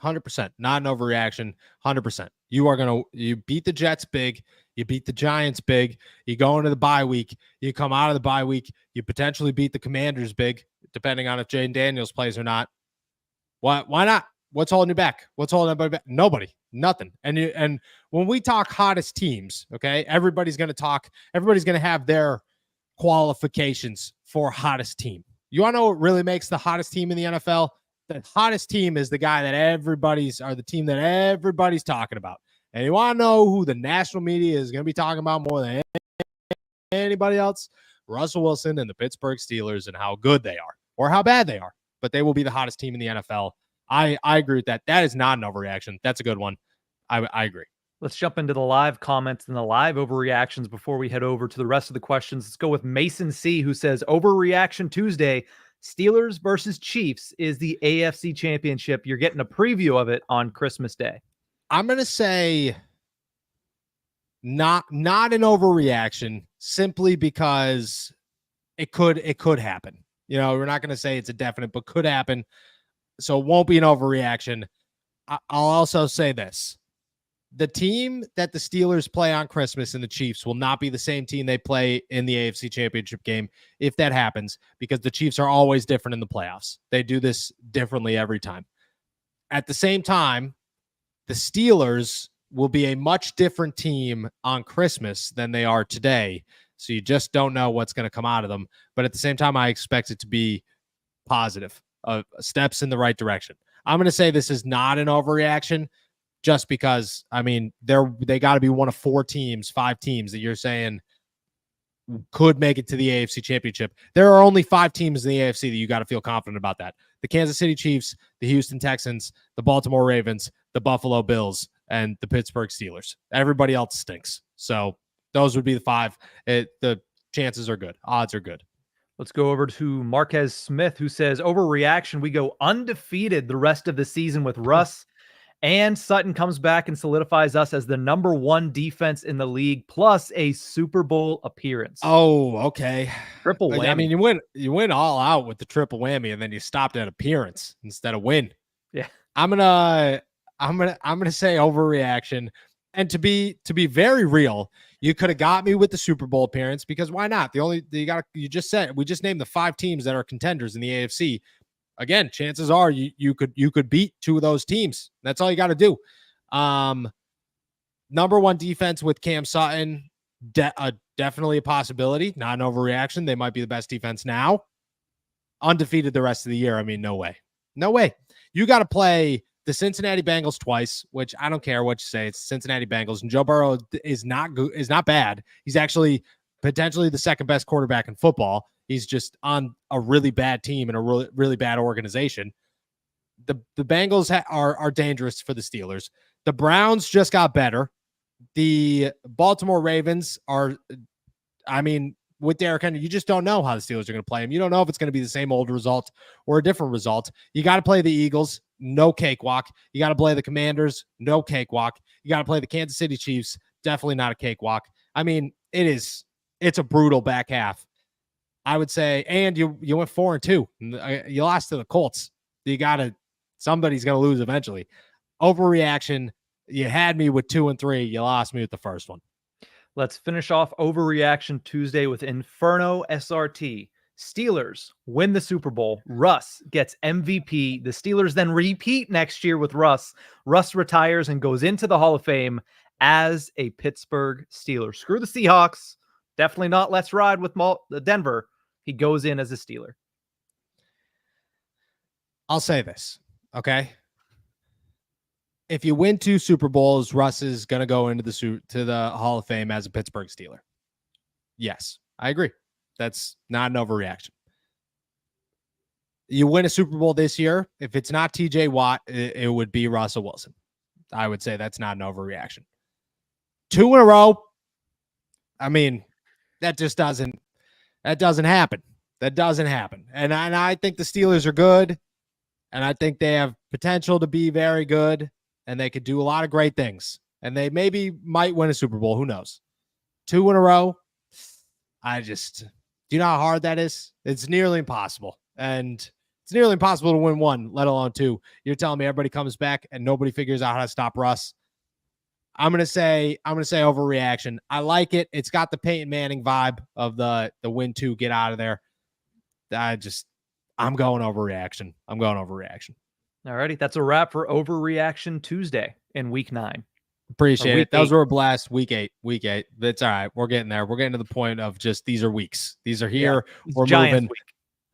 100%. Not an overreaction. 100%. You beat the Jets big. You beat the Giants big. You go into the bye week. You come out of the bye week. You potentially beat the Commanders big, depending on if Jaden Daniels plays or not. Why not? What's holding you back? What's holding everybody back? Nobody. Nothing. And when we talk hottest teams, okay, everybody's going to have their qualifications for hottest team. You want to know what really makes the hottest team in the NFL? The hottest team is the guy that the team that everybody's talking about. And you want to know who the national media is going to be talking about more than anybody else? Russell Wilson and the Pittsburgh Steelers and how good they are or how bad they are. But they will be the hottest team in the NFL. I agree with that. That is not an overreaction. That's a good one. I agree.
Let's jump into the live comments and the live overreactions before we head over to the rest of the questions. Let's go with Mason C., who says, Overreaction Tuesday, Steelers versus Chiefs is the AFC Championship. You're getting a preview of it on Christmas Day.
I'm going to say not an overreaction simply because it could happen. You know, we're not going to say it's a definite, but could happen. So it won't be an overreaction. I'll also say this. The team that the Steelers play on Christmas and the Chiefs will not be the same team they play in the AFC Championship game if that happens, because the Chiefs are always different in the playoffs. They do this differently every time. At the same time, the Steelers will be a much different team on Christmas than they are today. So you just don't know what's going to come out of them. But at the same time, I expect it to be positive, steps in the right direction. I'm going to say this is not an overreaction just because, I mean, they got to be one of 5 teams that you're saying could make it to the AFC Championship. There are only 5 teams in the AFC that you got to feel confident about that. The Kansas City Chiefs, the Houston Texans, the Baltimore Ravens, the Buffalo Bills, and the Pittsburgh Steelers. Everybody else stinks. So those would be the 5. The chances are good. Odds are good.
Let's go over to Marquez Smith, who says, overreaction. We go undefeated the rest of the season with Russ, and Sutton comes back and solidifies us as the number 1 defense in the league, plus a Super Bowl appearance.
Oh, okay.
Triple whammy.
I mean, you win all out with the triple whammy, and then you stopped at appearance instead of win.
Yeah. I'm gonna
say overreaction. And to be very real, you could have got me with the Super Bowl appearance, because why not? We just named the 5 teams that are contenders in the AFC. Again, chances are you could beat 2 of those teams. That's all you got to do. Number 1 defense with Cam Sutton, definitely a possibility. Not an overreaction. They might be the best defense now. Undefeated the rest of the year. I mean, no way. You got to play the Cincinnati Bengals twice, which I don't care what you say. It's Cincinnati Bengals, and Joe Burrow is not bad. He's actually potentially the second best quarterback in football. He's just on a really bad team and a really, really bad organization. The Bengals are dangerous for the Steelers. The Browns just got better. The Baltimore Ravens are, I mean, with Derrick Henry, you just don't know how the Steelers are going to play him. You don't know if it's going to be the same old result or a different result. You got to play the Eagles, no cakewalk. You got to play the Commanders, no cakewalk. You got to play the Kansas City Chiefs, definitely not a cakewalk. I mean, it's a brutal back half, I would say. And you went 4-2. You lost to the Colts. Somebody's going to lose eventually. Overreaction. You had me with 2 and 3. You lost me with the first one.
Let's finish off Overreaction Tuesday with Inferno SRT. Steelers win the Super Bowl. Russ gets MVP. The Steelers then repeat next year with Russ. Russ retires and goes into the Hall of Fame as a Pittsburgh Steeler. Screw the Seahawks. Definitely not let's ride with Denver. He goes in as a Steeler.
I'll say this, okay? If you win 2 Super Bowls, Russ is going to go into the Hall of Fame as a Pittsburgh Steeler. Yes, I agree. That's not an overreaction. You win a Super Bowl this year. If it's not TJ Watt, it would be Russell Wilson. I would say that's not an overreaction. 2 in a row. I mean, that doesn't happen. That doesn't happen. And I think the Steelers are good, and I think they have potential to be very good, and they could do a lot of great things. And they might win a Super Bowl. Who knows? 2 in a row. Do you know how hard that is? It's nearly impossible. And it's nearly impossible to win 1, let alone 2. You're telling me everybody comes back and nobody figures out how to stop Russ? I'm gonna say overreaction. I like it. It's got the Peyton Manning vibe of the win 2, get out of there. I'm going overreaction.
All righty. That's a wrap for Overreaction Tuesday in week 9.
Appreciate it. Those were a blast. Week 8. That's all right. We're getting there. We're getting to the point of just these are weeks. These are here. Yeah, we're moving.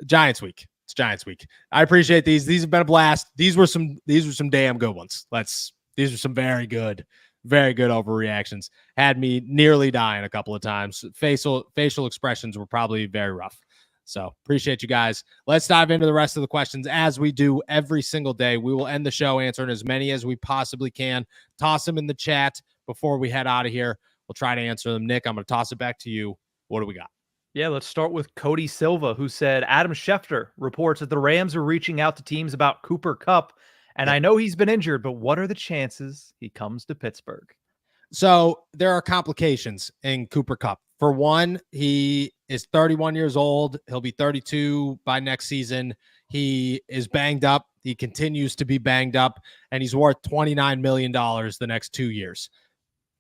Giants week. It's Giants week. I appreciate these. These have been a blast. These were some damn good ones. These are some very good overreactions. Had me nearly dying a couple of times. Facial expressions were probably very rough. So appreciate you guys. Let's dive into the rest of the questions as we do every single day. We will end the show answering as many as we possibly can. Toss them in the chat before we head out of here. We'll try to answer them. Nick, I'm going to toss it back to you. What do we got?
Yeah, let's start with Cody Silva, who said Adam Schefter reports that the Rams are reaching out to teams about Cooper Kupp. And I know he's been injured, but what are the chances he comes to Pittsburgh?
So there are complications in Cooper Kupp. For one, he is 31 years old. He'll be 32 by next season. He is banged up. He continues to be banged up, and he's worth $29 million the next 2 years.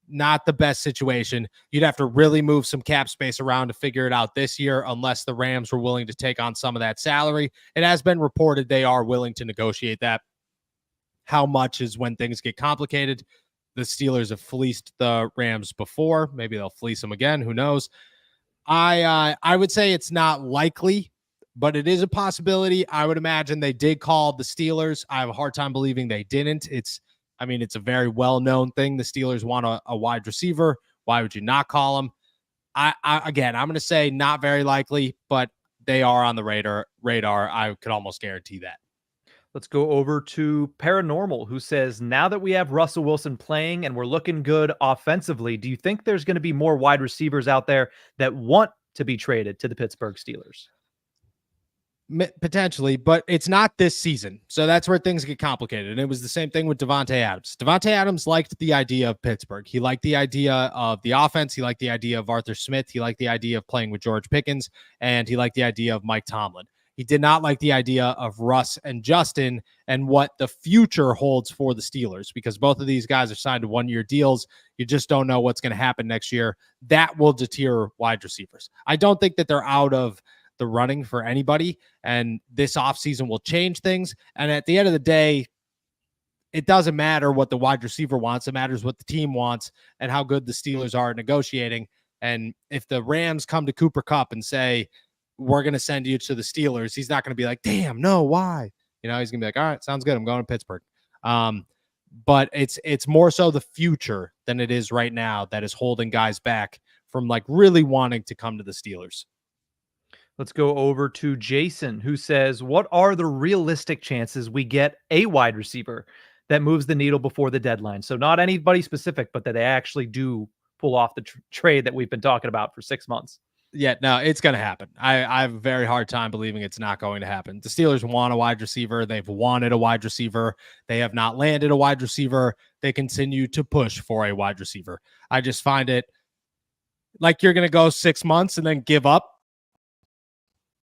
Not the best situation. You'd have to really move some cap space around to figure it out this year, unless the Rams were willing to take on some of that salary. It has been reported they are willing to negotiate that. How much is when things get complicated. The Steelers have fleeced the Rams before. Maybe they'll fleece them again. Who knows? I would say it's not likely, but it is a possibility. I would imagine they did call the Steelers. I have a hard time believing they didn't. It's a very well-known thing. The Steelers want a wide receiver. Why would you not call them? Again, I'm going to say not very likely, but they are on the radar. I could almost guarantee that.
Let's go over to Paranormal, who says, now that we have Russell Wilson playing and we're looking good offensively, do you think there's going to be more wide receivers out there that want to be traded to the Pittsburgh Steelers?
Potentially, but it's not this season. So that's where things get complicated. And it was the same thing with Davante Adams. Davante Adams liked the idea of Pittsburgh. He liked the idea of the offense. He liked the idea of Arthur Smith. He liked the idea of playing with George Pickens. And he liked the idea of Mike Tomlin. He did not like the idea of Russ and Justin and what the future holds for the Steelers, because both of these guys are signed to one-year deals. You just don't know what's going to happen next year. That will deter wide receivers. I don't think that they're out of the running for anybody, and this offseason will change things. And at the end of the day, it doesn't matter what the wide receiver wants. It matters what the team wants and how good the Steelers are at negotiating. And if the Rams come to Cooper Kupp and say, we're going to send you to the Steelers, he's not going to be like, damn, no, why? He's going to be like, all right, sounds good. I'm going to Pittsburgh. But it's more so the future than it is right now that is holding guys back from like really wanting to come to the Steelers.
Let's go over to Jason, who says, what are the realistic chances we get a wide receiver that moves the needle before the deadline? So not anybody specific, but that they actually do pull off the trade that we've been talking about for 6 months.
Yeah, no, it's going to happen. I have a very hard time believing it's not going to happen. The Steelers want a wide receiver. They've wanted a wide receiver. They have not landed a wide receiver. They continue to push for a wide receiver. I just find it like you're going to go 6 months and then give up.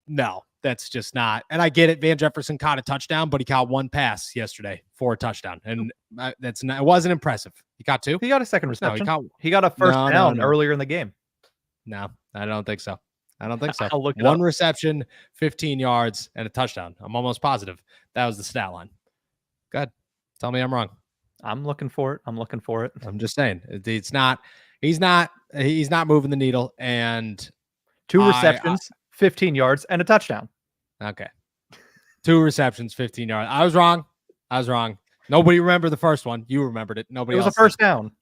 No, that's just not. And I get it. Van Jefferson caught a touchdown, but he caught one pass yesterday for a touchdown. And it wasn't impressive. He caught two?
He got a second reception.
No,
he got a first down earlier in the game.
No, I don't think so.
I'll look it
One
up.
reception, 15 yards, and a touchdown. I'm almost positive that was the stat line. Go ahead. Tell me I'm wrong.
I'm looking for it.
I'm just saying. He's not moving the needle. And
2 receptions, 15 yards, and a touchdown.
Okay. 2 receptions, 15 yards. I was wrong. Nobody remembered the first one. You remembered it. Nobody else.
It was a first down.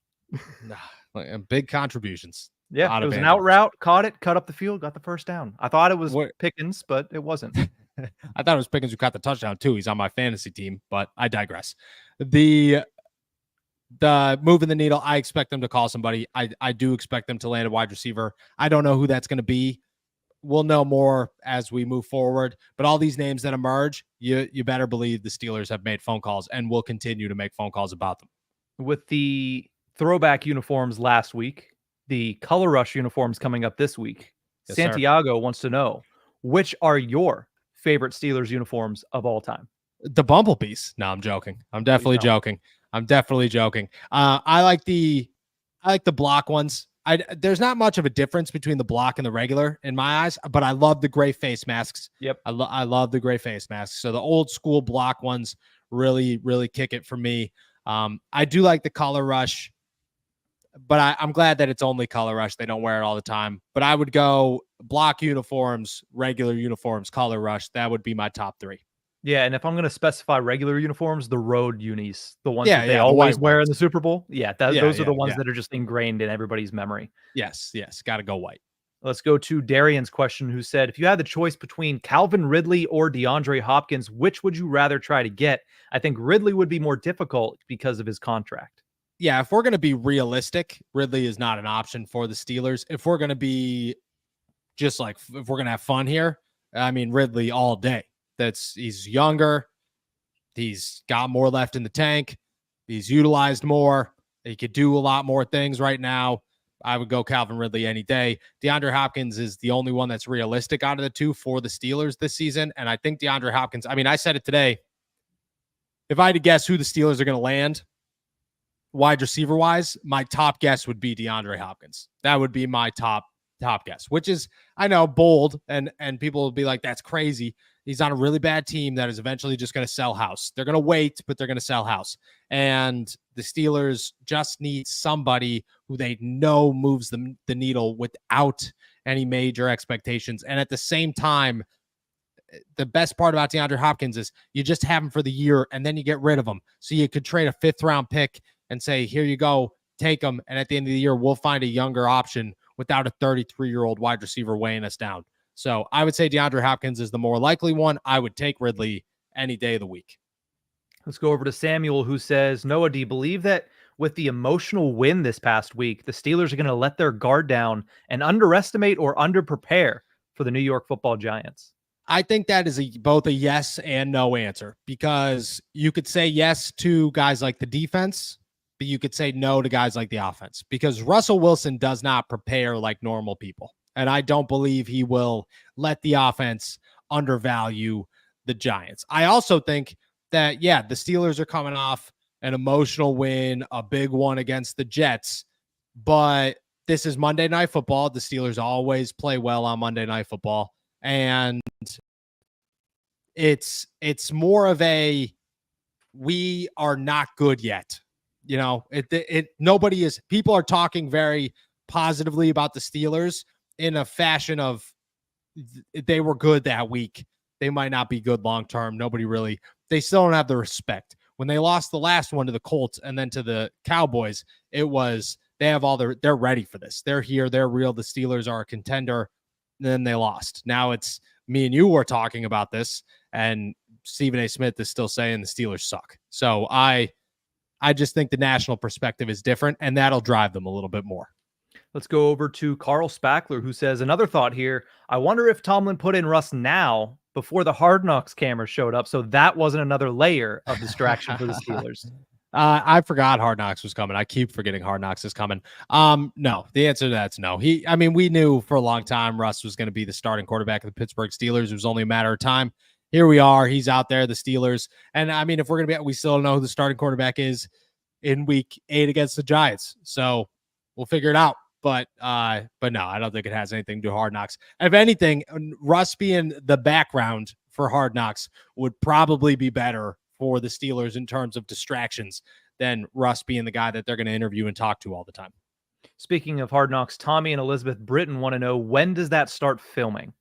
Big concontributions.
Yeah, it was an out route, caught it, cut up the field, got the first down. I thought it was Pickens, but it wasn't.
I thought it was Pickens who caught the touchdown too. He's on my fantasy team, but I digress. The moving the needle, I expect them to call somebody. I do expect them to land a wide receiver. I don't know who that's going to be. We'll know more as we move forward. But all these names that emerge, you better believe the Steelers have made phone calls and will continue to make phone calls about them.
With the throwback uniforms last week, the Color Rush uniforms coming up this week, yes, Santiago wants to know, which are your favorite Steelers uniforms of all time?
The Bumblebees. No, I'm joking. I'm definitely joking. I like the block ones. There's not much of a difference between the block and the regular in my eyes, but I love the gray face masks.
Yep.
I love the gray face masks. So the old school block ones really, really kick it for me. I do like the Color Rush, but I'm glad that it's only Color Rush. They don't wear it all the time. But I would go block uniforms, regular uniforms, Color Rush. That would be my top 3.
Yeah, and if I'm going to specify regular uniforms, the road unis, the ones that they always wear in the Super Bowl. Yeah, those are the ones that are just ingrained in everybody's memory.
Yes, got to go white.
Let's go to Darian's question, who said, if you had the choice between Calvin Ridley or DeAndre Hopkins, which would you rather try to get? I think Ridley would be more difficult because of his contract.
Yeah, if we're going to be realistic, Ridley is not an option for the Steelers. If we're going to be just like, if we're going to have fun here, I mean, Ridley all day. He's younger. He's got more left in the tank. He's utilized more. He could do a lot more things right now. I would go Calvin Ridley any day. DeAndre Hopkins is the only one that's realistic out of the two for the Steelers this season. And I think DeAndre Hopkins, I mean, I said it today. If I had to guess who the Steelers are going to land wide receiver wise, my top guess would be DeAndre Hopkins. That would be my top guess, which is, I know, bold, and people will be like, that's crazy. He's on a really bad team that is eventually just going to sell house. They're going to wait, but they're going to sell house. And the Steelers just need somebody who they know moves the needle without any major expectations. And at the same time, the best part about DeAndre Hopkins is you just have him for the year and then you get rid of him. So you could trade a 5th round pick and say, here you go, take him. And at the end of the year, we'll find a younger option without a 33-year-old wide receiver weighing us down. So I would say DeAndre Hopkins is the more likely one. I would take Ridley any day of the week.
Let's go over to Samuel, who says, Noah, do you believe that with the emotional win this past week, the Steelers are going to let their guard down and underestimate or underprepare for the New York Football Giants?
I think that is both a yes and no answer, because you could say yes to guys like the defense, but you could say no to guys like the offense, because Russell Wilson does not prepare like normal people. And I don't believe he will let the offense undervalue the Giants. I also think that, yeah, the Steelers are coming off an emotional win, a big one against the Jets, but this is Monday Night Football. The Steelers always play well on Monday Night Football. And it's more of a, we are not good yet. You know, nobody is, people are talking very positively about the Steelers in a fashion of they were good that week. They might not be good long term. They still don't have the respect. When they lost the last one to the Colts and then to the Cowboys, it was, they're ready for this. They're here. They're real. The Steelers are a contender. Then they lost. Now it's me and you were talking about this, and Stephen A. Smith is still saying the Steelers suck. So I just think the national perspective is different, and that'll drive them a little bit more.
Let's go over to Carl Spackler, who says, another thought here. I wonder if Tomlin put in Russ now before the Hard Knocks camera showed up, so that wasn't another layer of distraction for the Steelers.
I forgot Hard Knocks was coming. I keep forgetting Hard Knocks is coming. No, the answer to that's no. We knew for a long time Russ was going to be the starting quarterback of the Pittsburgh Steelers. It was only a matter of time. Here we are. He's out there, the Steelers. And I mean, if we're going to we still don't know who the starting quarterback is in week 8 against the Giants. So we'll figure it out. But no, I don't think it has anything to do with Hard Knocks. If anything, Russ being the background for Hard Knocks would probably be better for the Steelers in terms of distractions than Russ being the guy that they're going to interview and talk to all the time.
Speaking of Hard Knocks, Tommy and Elizabeth Britton want to know, when does that start filming?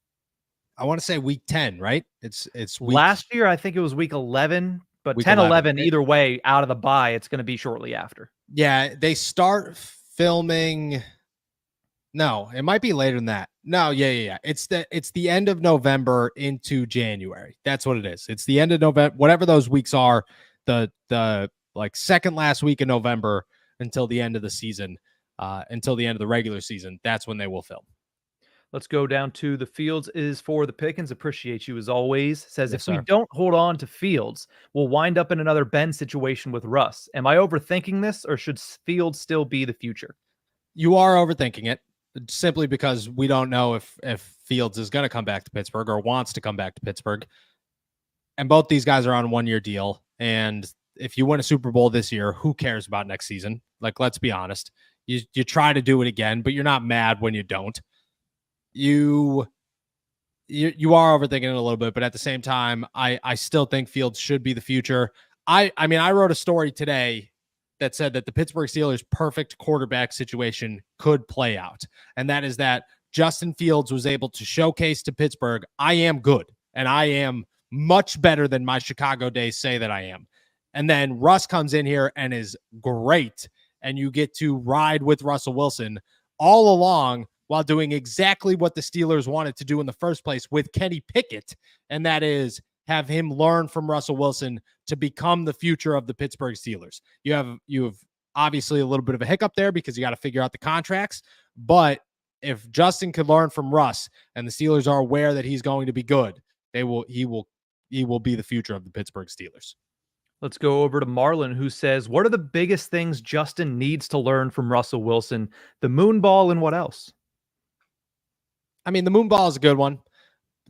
I want to say week 10, right? It's
last year. I think it was week 11, but week 10, 11, either way, out of the bye, it's going to be shortly after.
Yeah, they start filming. No, it might be later than that. No, yeah. It's the end of November into January. That's what it is. It's the end of November, whatever those weeks are, the like second last week of November until the end of the season, until the end of the regular season. That's when they will film.
Let's go down to the Fields is for the Pickens. Appreciate you as always. Says,
yes,
if
sir.
we don't hold on to Fields, we'll wind up in another Ben situation with Russ. Am I overthinking this, or should Fields still be the future?
You are overthinking it, simply because we don't know if Fields is going to come back to Pittsburgh or wants to come back to Pittsburgh. And both these guys are on 1-year deal. And if you win a Super Bowl this year, who cares about next season? Like, let's be honest. You try to do it again, but you're not mad when you don't. You are overthinking it a little bit, but at the same time, I still think Fields should be the future. I wrote a story today that said that the Pittsburgh Steelers' perfect quarterback situation could play out. And that is that Justin Fields was able to showcase to Pittsburgh, I am good, and I am much better than my Chicago days say that I am. And then Russ comes in here and is great, and you get to ride with Russell Wilson all along while doing exactly what the Steelers wanted to do in the first place with Kenny Pickett, and that is have him learn from Russell Wilson to become the future of the Pittsburgh Steelers. You have obviously a little bit of a hiccup there because you got to figure out the contracts, but if Justin could learn from Russ and the Steelers are aware that he's going to be good, he will be the future of the Pittsburgh Steelers.
Let's go over to Marlon, who says, what are the biggest things Justin needs to learn from Russell Wilson? The moon ball and what else?
I mean, the moon ball is a good one.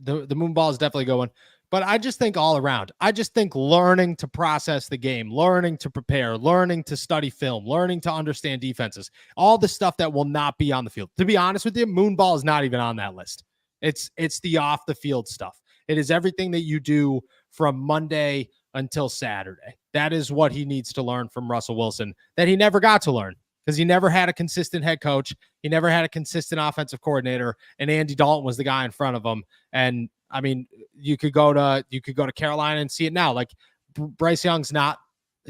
The moon ball is definitely a good one. But I just think all around, I just think learning to process the game, learning to prepare, learning to study film, learning to understand defenses, all the stuff that will not be on the field. To be honest with you, moon ball is not even on that list. It's the off the field stuff. It is everything that you do from Monday until Saturday. That is what he needs to learn from Russell Wilson that he never got to learn because he never had a consistent head coach. He never had a consistent offensive coordinator, and Andy Dalton was the guy in front of him. And I mean, you could go to Carolina and see it now. Like Bryce Young's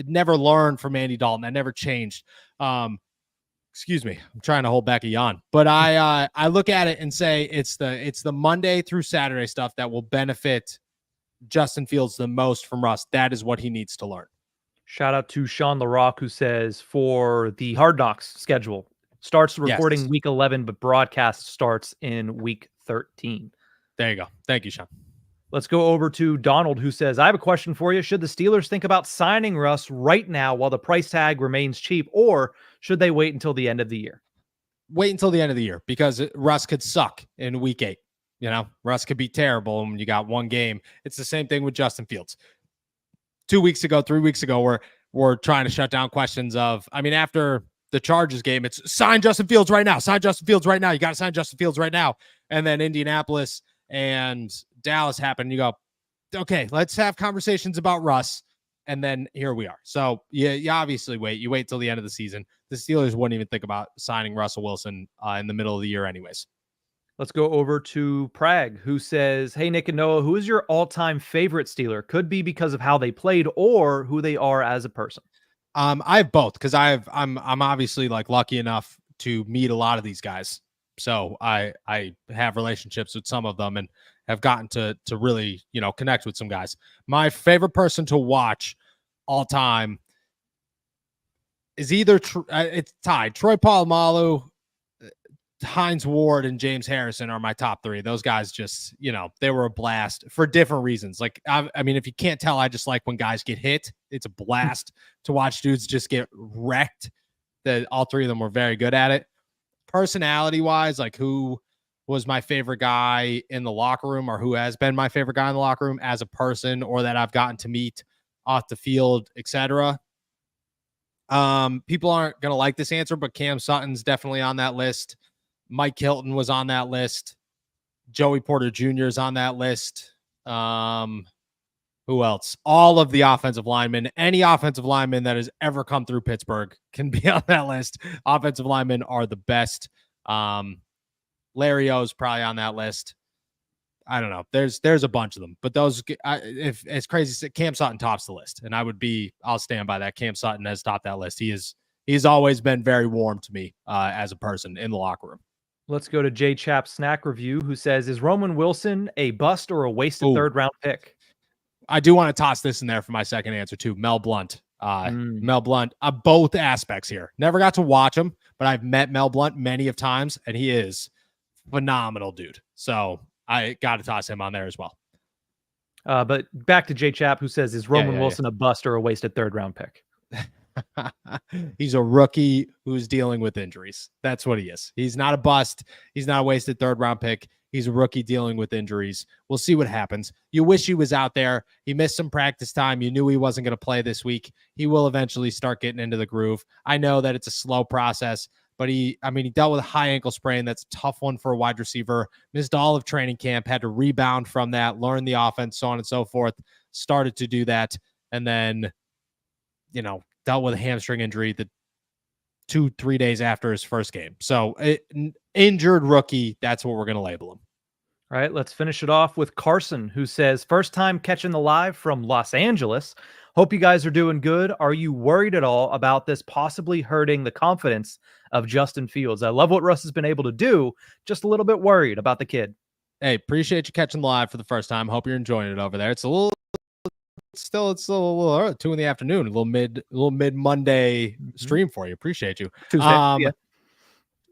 never learned from Andy Dalton. That never changed. Excuse me, I'm trying to hold back a yawn. But I look at it and say it's the Monday through Saturday stuff that will benefit Justin Fields the most from Russ. That is what he needs to learn.
Shout out to Sean LaRock, who says for the Hard Knocks schedule, starts recording week 11, but broadcast starts in week 13.
There you go. Thank you, Sean.
Let's go over to Donald, who says, I have a question for you. Should the Steelers think about signing Russ right now while the price tag remains cheap, or should they wait until the end of the year?
Wait until the end of the year because Russ could suck in week 8. You know, Russ could be terrible when you got one game. It's the same thing with Justin Fields. 3 weeks ago, we're trying to shut down questions of, I mean, after the Chargers game, it's sign Justin Fields right now. Sign Justin Fields right now. You got to sign Justin Fields right now. And then Indianapolis and Dallas happened. You go, okay, let's have conversations about Russ. And then here we are. So you obviously wait. You wait till the end of the season. The Steelers wouldn't even think about signing Russell Wilson in the middle of the year anyways.
Let's go over to Prague, who says, hey, Nick and Noah, who is your all-time favorite Steeler? Could be because of how they played or who they are as a person.
I have both because I'm obviously like lucky enough to meet a lot of these guys. So I have relationships with some of them and have gotten to really, connect with some guys. My favorite person to watch all time is either it's tied. Troy Polamalu, Hines Ward, and James Harrison are my top 3. Those guys just, they were a blast for different reasons. Like, I mean, if you can't tell, I just like when guys get hit. It's a blast to watch dudes just get wrecked. All 3 of them were very good at it. Personality wise, like who was my favorite guy in the locker room or who has been my favorite guy in the locker room as a person or that I've gotten to meet off the field, etc. People aren't going to like this answer, but Cam Sutton's definitely on that list. Mike Hilton was on that list. Joey Porter Jr. is on that list. Who else? All of the offensive linemen, any offensive lineman that has ever come through Pittsburgh can be on that list. Offensive linemen are the best. Larry O's probably on that list. I don't know. There's a bunch of them, but those, if it's crazy, Cam Sutton tops the list, and I'll stand by that. Cam Sutton has topped that list. He's always been very warm to me as a person in the locker room.
Let's go to J Chap Snack Review, who says, is Roman Wilson a bust or a wasted third-round pick?
I do want to toss this in there for my second answer too. Mel Blount. Mel Blount, both aspects here. Never got to watch him, but I've met Mel Blount many of times, and he is phenomenal dude. So I got to toss him on there as well.
But back to J Chap, who says, is Roman Wilson a bust or a wasted third-round pick?
He's a rookie who's dealing with injuries. That's what he is. He's not a bust. He's not a wasted third-round pick. He's a rookie dealing with injuries. We'll see what happens. You wish he was out there. He missed some practice time. You knew he wasn't going to play this week. He will eventually start getting into the groove. I know that it's a slow process, but he dealt with a high ankle sprain. That's a tough one for a wide receiver. Missed all of training camp, had to rebound from that, learn the offense, so on and so forth. Started to do that, and then, dealt with a hamstring injury the 2-3 days after his first game. So injured rookie, that's what we're going to label him.
All right, let's finish it off with Carson, who says, first time catching the live from Los Angeles. Hope you guys are doing good. Are you worried at all about this possibly hurting the confidence of Justin Fields? I love what Russ has been able to do. Just a little bit worried about the kid.
Hey, appreciate you catching the live for the first time. Hope you're enjoying it over there. It's still a little early, 2 p.m, a little mid Monday stream for you. Appreciate you.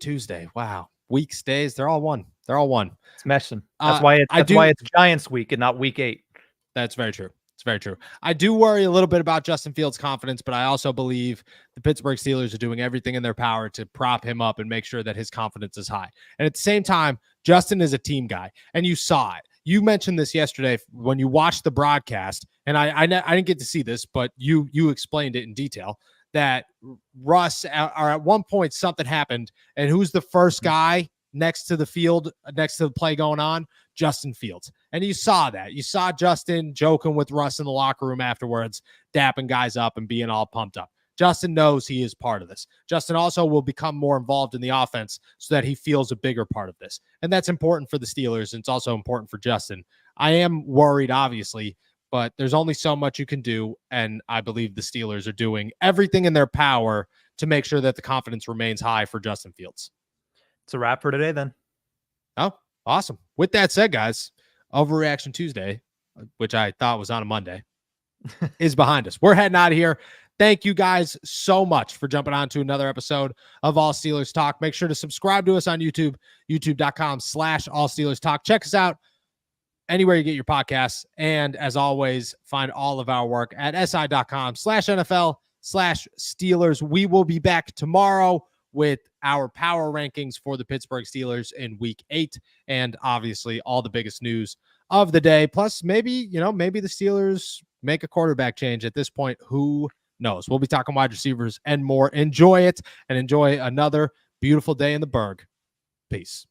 Tuesday.
Wow. Weeks, days, they're all one. It's
meshing. That's why it's Giants week and not week 8.
That's very true. very true. I do worry a little bit about Justin Fields' confidence, but I also believe the Pittsburgh Steelers are doing everything in their power to prop him up and make sure that his confidence is high. And at the same time, Justin is a team guy, and you saw it. You mentioned this yesterday when you watched the broadcast, and I didn't get to see this, but you explained it in detail, that Russ, or at one point something happened, and who's the first guy next to the field, next to the play going on? Justin Fields. And you saw that. You saw Justin joking with Russ in the locker room afterwards, dapping guys up and being all pumped up. Justin knows he is part of this. Justin also will become more involved in the offense so that he feels a bigger part of this. And that's important for the Steelers, and it's also important for Justin. I am worried, obviously, but there's only so much you can do, and I believe the Steelers are doing everything in their power to make sure that the confidence remains high for Justin Fields.
It's a wrap for today, then.
Oh, awesome. With that said, guys, Overreaction Tuesday, which I thought was on a Monday, is behind us. We're heading out of here. Thank you guys so much for jumping on to another episode of All Steelers Talk. Make sure to subscribe to us on YouTube, youtube.com/All Steelers Talk. Check us out anywhere you get your podcasts. And as always, find all of our work at si.com/NFL/Steelers. We will be back tomorrow with our power rankings for the Pittsburgh Steelers in week 8, and obviously all the biggest news of the day. Plus, maybe the Steelers make a quarterback change at this point. Who knows? We'll be talking wide receivers and more. Enjoy it, and enjoy another beautiful day in the Berg. Peace.